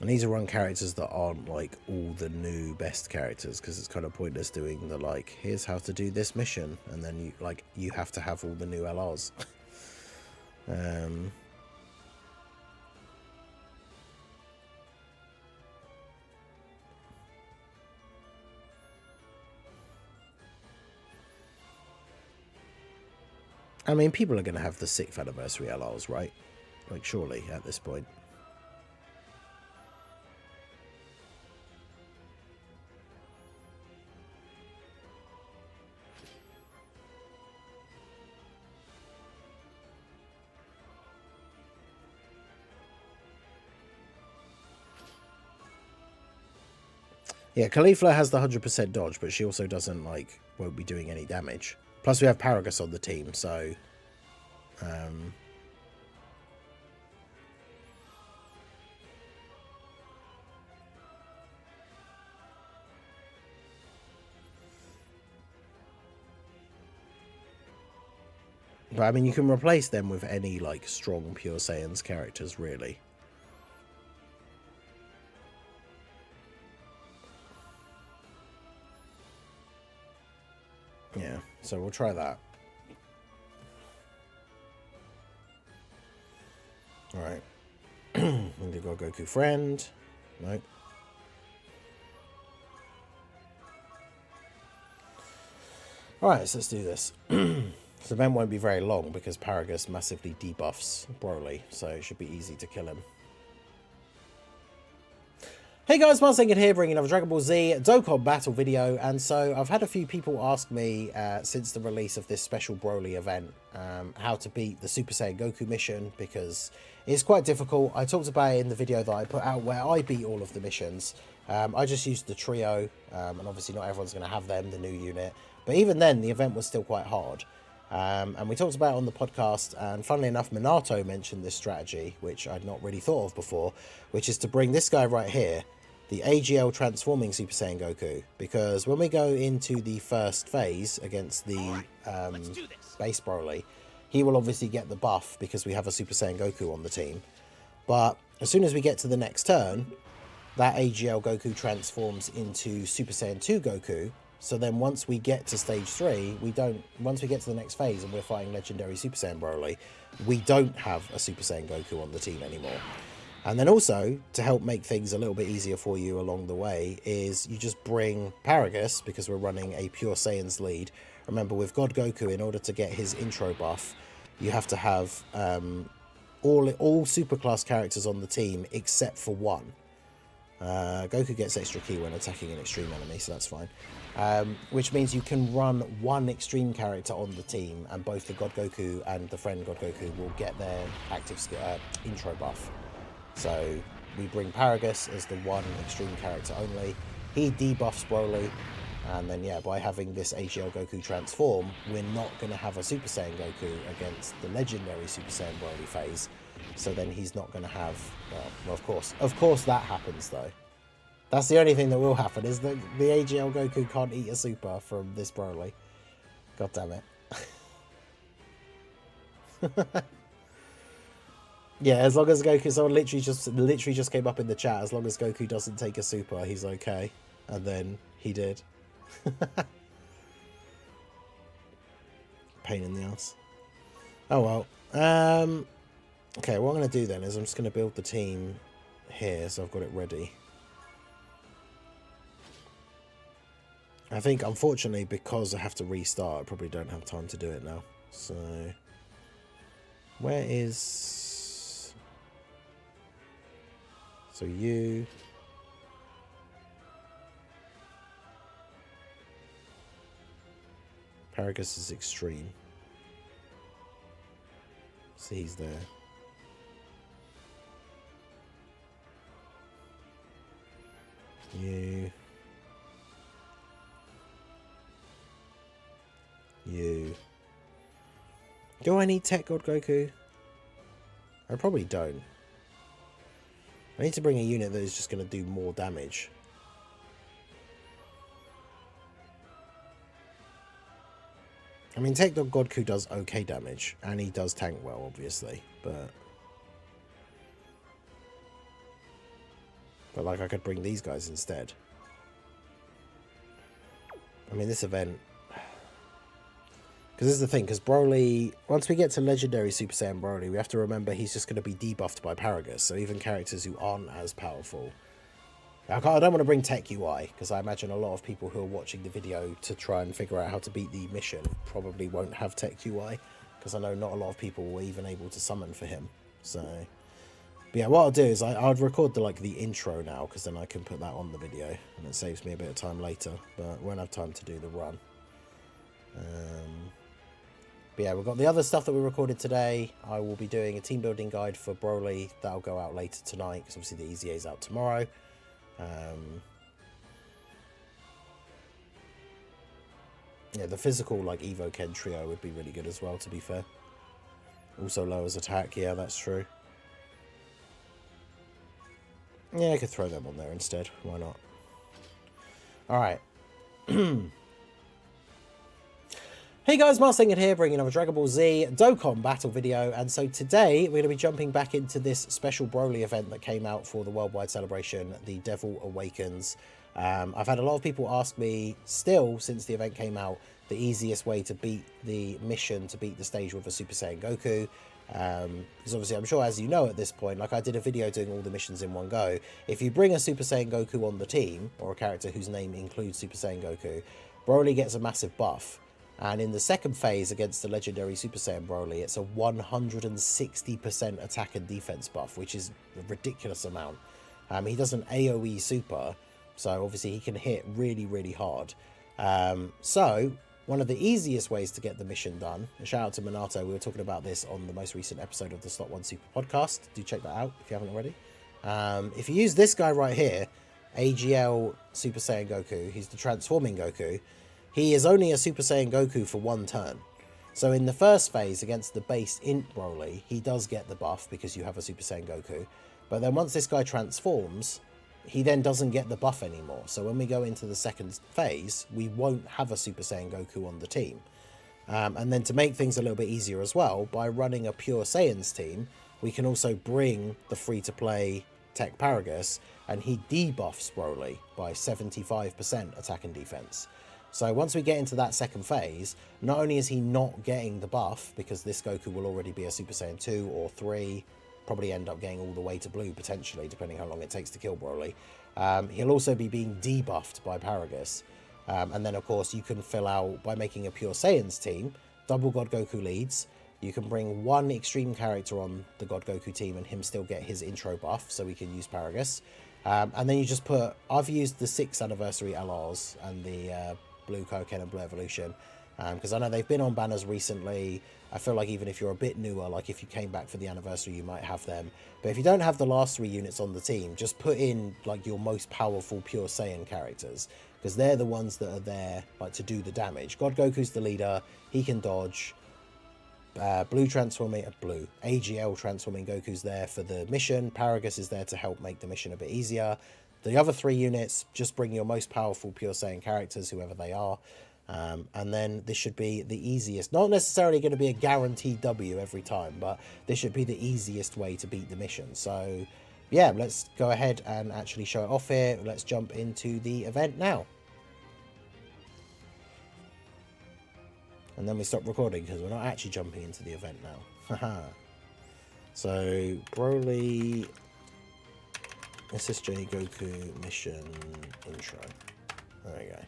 need to run characters that aren't like all the new best characters, because it's kind of pointless doing the like, here's how to do this mission, and then you have to have all the new LRs. I mean, people are going to have the 6th anniversary LRs, right? Like, surely, at this point. Yeah, Caulifla has the 100% dodge, but she also doesn't, like, won't be doing any damage. Plus, we have Paragus on the team, so... But, I mean, you can replace them with any, like, strong Pure Saiyans characters, really. Yeah, so we'll try that. Alright. We've got Goku friend. Nope. Alright, so let's do this. This event won't be very long because Paragus massively debuffs Broly, so it should be easy to kill him. Hey guys, Marsenged here, bringing another Dragon Ball Z Dokkan battle video. And so I've had a few people ask me since the release of this special Broly event how to beat the Super Saiyan Goku mission, because it's quite difficult. I talked about it in the video that I put out where I beat all of the missions. I just used the trio, and obviously not everyone's going to have them, the new unit. But even then, the event was still quite hard. And we talked about it on the podcast, and funnily enough, Minato mentioned this strategy, which I'd not really thought of before, which is to bring this guy right here, the AGL transforming Super Saiyan Goku, because when we go into the first phase against the base Broly, he will obviously get the buff because we have a Super Saiyan Goku on the team. But as soon as we get to the next turn, that AGL Goku transforms into Super Saiyan 2 Goku. So then once we get to stage 3, once we get to the next phase and we're fighting Legendary Super Saiyan Broly, we don't have a Super Saiyan Goku on the team anymore. And then also, to help make things a little bit easier for you along the way, is you just bring Paragus, because we're running a Pure Saiyans lead. Remember, with God Goku, in order to get his intro buff, you have to have all superclass characters on the team except for one. Goku gets extra ki when attacking an extreme enemy, so that's fine. Which means you can run one extreme character on the team, and both the God Goku and the friend God Goku will get their active intro buff. So we bring Paragus as the one extreme character only. He debuffs Broly, and then yeah, by having this AGL Goku transform, we're not going to have a Super Saiyan Goku against the legendary Super Saiyan Broly phase. So then he's not going to have, well, of course that happens though. That's the only thing that will happen, is that the AGL Goku can't eat a super from this Broly. God damn it. Yeah, as long as Goku, someone literally just came up in the chat. As long as Goku doesn't take a super, he's okay. And then he did. Pain in the ass. Oh well. Okay, what I'm going to do then is I'm just going to build the team here, so I've got it ready. I think, unfortunately, because I have to restart, I probably don't have time to do it now. So, where is... So you... Paragus is extreme. So he's there. You. Do I need Tech God Goku? I probably don't. I need to bring a unit that is just going to do more damage. I mean, Tech God Goku does okay damage, and he does tank well, obviously, but like, I could bring these guys instead. I mean, this event... Because this is the thing, because Broly, once we get to Legendary Super Saiyan Broly, we have to remember he's just going to be debuffed by Paragus, so even characters who aren't as powerful. I don't want to bring Tech UI, because I imagine a lot of people who are watching the video to try and figure out how to beat the mission probably won't have Tech UI, because I know not a lot of people were even able to summon for him. So, but yeah, what I'll do is I'll record the intro now, because then I can put that on the video, and it saves me a bit of time later, but won't have time to do the run. But yeah, we've got the other stuff that we recorded today. I will be doing a team building guide for Broly. That'll go out later tonight, because obviously the EZA is out tomorrow. Yeah, the physical Evo Ken trio would be really good as well, to be fair. Also lowers attack, yeah, that's true. Yeah, I could throw them on there instead, why not? Alright. Hey guys, Marsinger here, bringing another Dragon Ball Z Dokkan battle video, and so today we're going to be jumping back into this special Broly event that came out for the worldwide celebration, the Devil Awakens. I've had a lot of people ask me, still, since the event came out, the easiest way to beat the mission, to beat the stage with a Super Saiyan Goku. Because obviously, I'm sure, as you know at this point, I did a video doing all the missions in one go. If you bring a Super Saiyan Goku on the team, or a character whose name includes Super Saiyan Goku, Broly gets a massive buff. And in the second phase against the legendary Super Saiyan Broly, it's a 160% attack and defense buff, which is a ridiculous amount. He does an AoE super, so obviously he can hit really, really hard. So one of the easiest ways to get the mission done, a shout out to Minato, we were talking about this on the most recent episode of the Slot 1 Super podcast. Do check that out if you haven't already. If you use this guy right here, AGL Super Saiyan Goku, he's the transforming Goku. He is only a Super Saiyan Goku for one turn. So in the first phase against the base INT Broly, he does get the buff because you have a Super Saiyan Goku. But then once this guy transforms, he then doesn't get the buff anymore. So when we go into the second phase, we won't have a Super Saiyan Goku on the team. And then to make things a little bit easier as well, by running a Pure Saiyans team, we can also bring the free-to-play Tech Paragus, and he debuffs Broly by 75% attack and defense. So once we get into that second phase, not only is he not getting the buff, because this Goku will already be a Super Saiyan 2 or 3, probably end up getting all the way to blue, potentially, depending how long it takes to kill Broly. He'll also be being debuffed by Paragus. And then, of course, you can fill out, by making a Pure Saiyans team, Double God Goku leads. You can bring one extreme character on the God Goku team and him still get his intro buff, so we can use Paragus. And then you just put, I've used the 6th anniversary LRs and the Blue Koken and Blue Evolution, because I know they've been on banners recently. I feel like even if you're a bit newer, like if you came back for the anniversary, you might have them. But if you don't have the last 3 units on the team, just put in like your most powerful Pure Saiyan characters, because they're the ones that are there like to do the damage. God Goku's the leader, he can dodge. AGL transforming Goku's there for the mission. Paragus is there to help make the mission a bit easier. The other 3 units, just bring your most powerful Pure Saiyan characters, whoever they are. And then this should be the easiest, not necessarily going to be a guaranteed W every time, but this should be the easiest way to beat the mission. So yeah, let's go ahead and actually show it off here. Let's jump into the event now. And then we stop recording because we're not actually jumping into the event now. Haha. So BROLY SSJ Goku mission intro. There we go.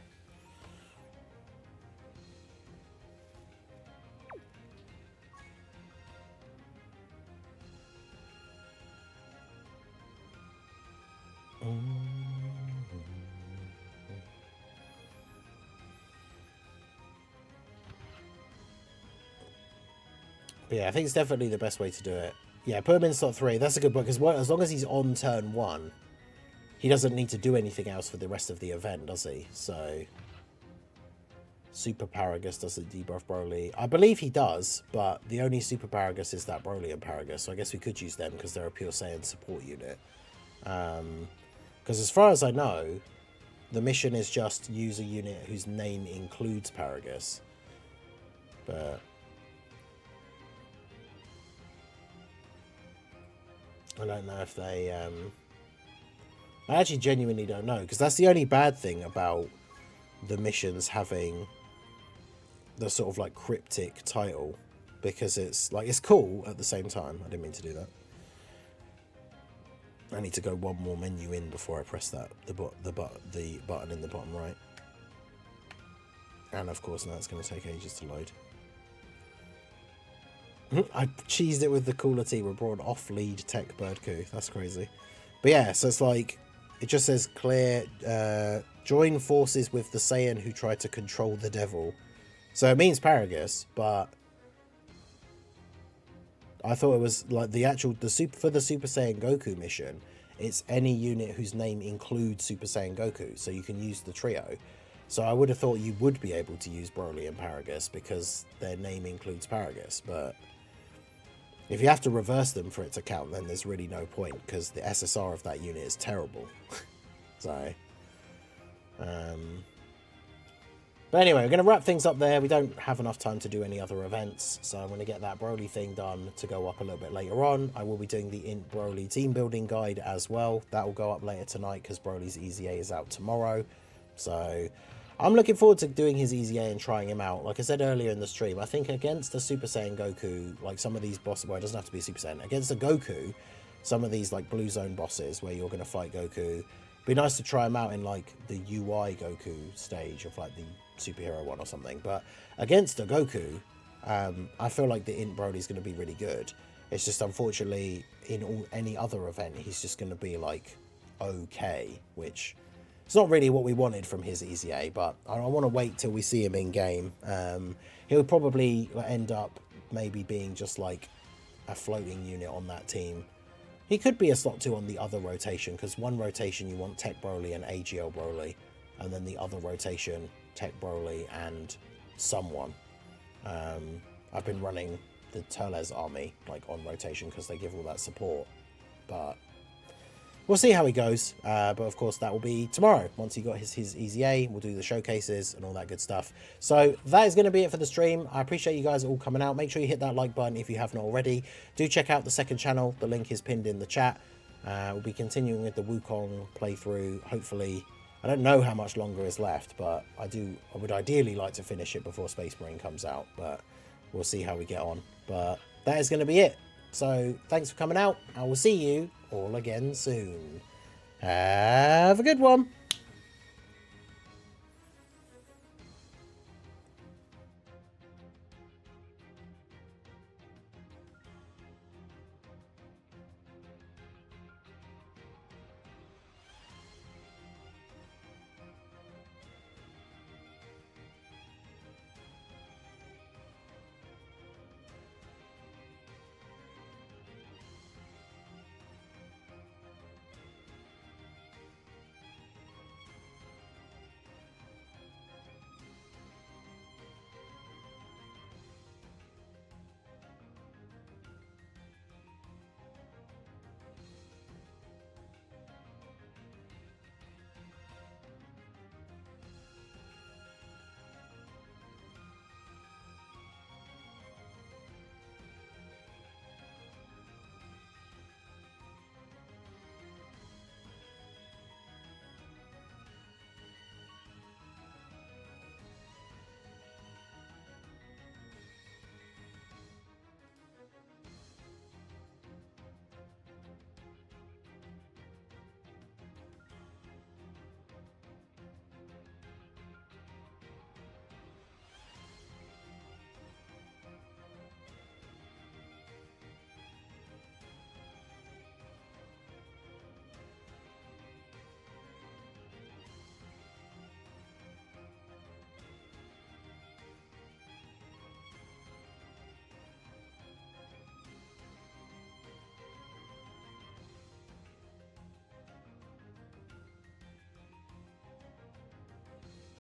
But yeah, I think it's definitely the best way to do it. Yeah, put him in slot 3. That's a good book, because as long as he's on turn 1, he doesn't need to do anything else for the rest of the event, does he? So, Super Paragus doesn't debuff BROLY. I believe he does, but the only Super Paragus is that BROLY and Paragus, so I guess we could use them because they're a pure Saiyan support unit. Because as far as I know, the mission is just use a unit whose name includes Paragus. But I don't know if they... I actually genuinely don't know, because that's the only bad thing about the missions having the sort of like cryptic title, because it's like, it's cool at the same time. I didn't mean to do that. I need to go one more menu in before I press that, the button in the bottom right. And of course now it's going to take ages to load. I cheesed it with the cooler T. We're brought off lead tech Birdcoo. That's crazy. But yeah, so it's like, it just says clear, join forces with the Saiyan who tried to control the devil. So it means Paragus, but I thought it was like for the Super Saiyan Goku mission, it's any unit whose name includes Super Saiyan Goku, so you can use the trio. So I would have thought you would be able to use BROLY and Paragus because their name includes Paragus, but if you have to reverse them for it to count, then there's really no point, because the SSR of that unit is terrible. So, but anyway, we're going to wrap things up there. We don't have enough time to do any other events, so I'm going to get that BROLY thing done to go up a little bit later on. I will be doing the INT BROLY team building guide as well. That will go up later tonight, because BROLY's EZA is out tomorrow. So I'm looking forward to doing his EZA and trying him out. Like I said earlier in the stream, I think against the Super Saiyan Goku, like some of these bosses, well, it doesn't have to be Super Saiyan, against the Goku, some of these like blue zone bosses where you're going to fight Goku, be nice to try him out in like the UI Goku stage of like the superhero one or something. But against the Goku, I feel like the INT BROLY is going to be really good. It's just unfortunately in any other event, he's just going to be like okay, which... it's not really what we wanted from his EZA, but I want to wait till we see him in game. He'll probably end up maybe being just like a floating unit on that team. He could be a slot 2 on the other rotation, because one rotation you want Tech BROLY and AGL BROLY, and then the other rotation Tech BROLY and someone. I've been running the Turles army like on rotation because they give all that support, but we'll see how he goes, but of course that will be tomorrow. Once he got his EZA, we'll do the showcases and all that good stuff. So that is going to be it for the stream. I appreciate you guys all coming out. Make sure you hit that like button if you have not already. Do check out the second channel. The link is pinned in the chat. We'll be continuing with the Wukong playthrough. Hopefully, I don't know how much longer is left, but I would ideally like to finish it before Space Marine comes out, but we'll see how we get on. But that is going to be it. So thanks for coming out. I will see you all again soon. Have a good one.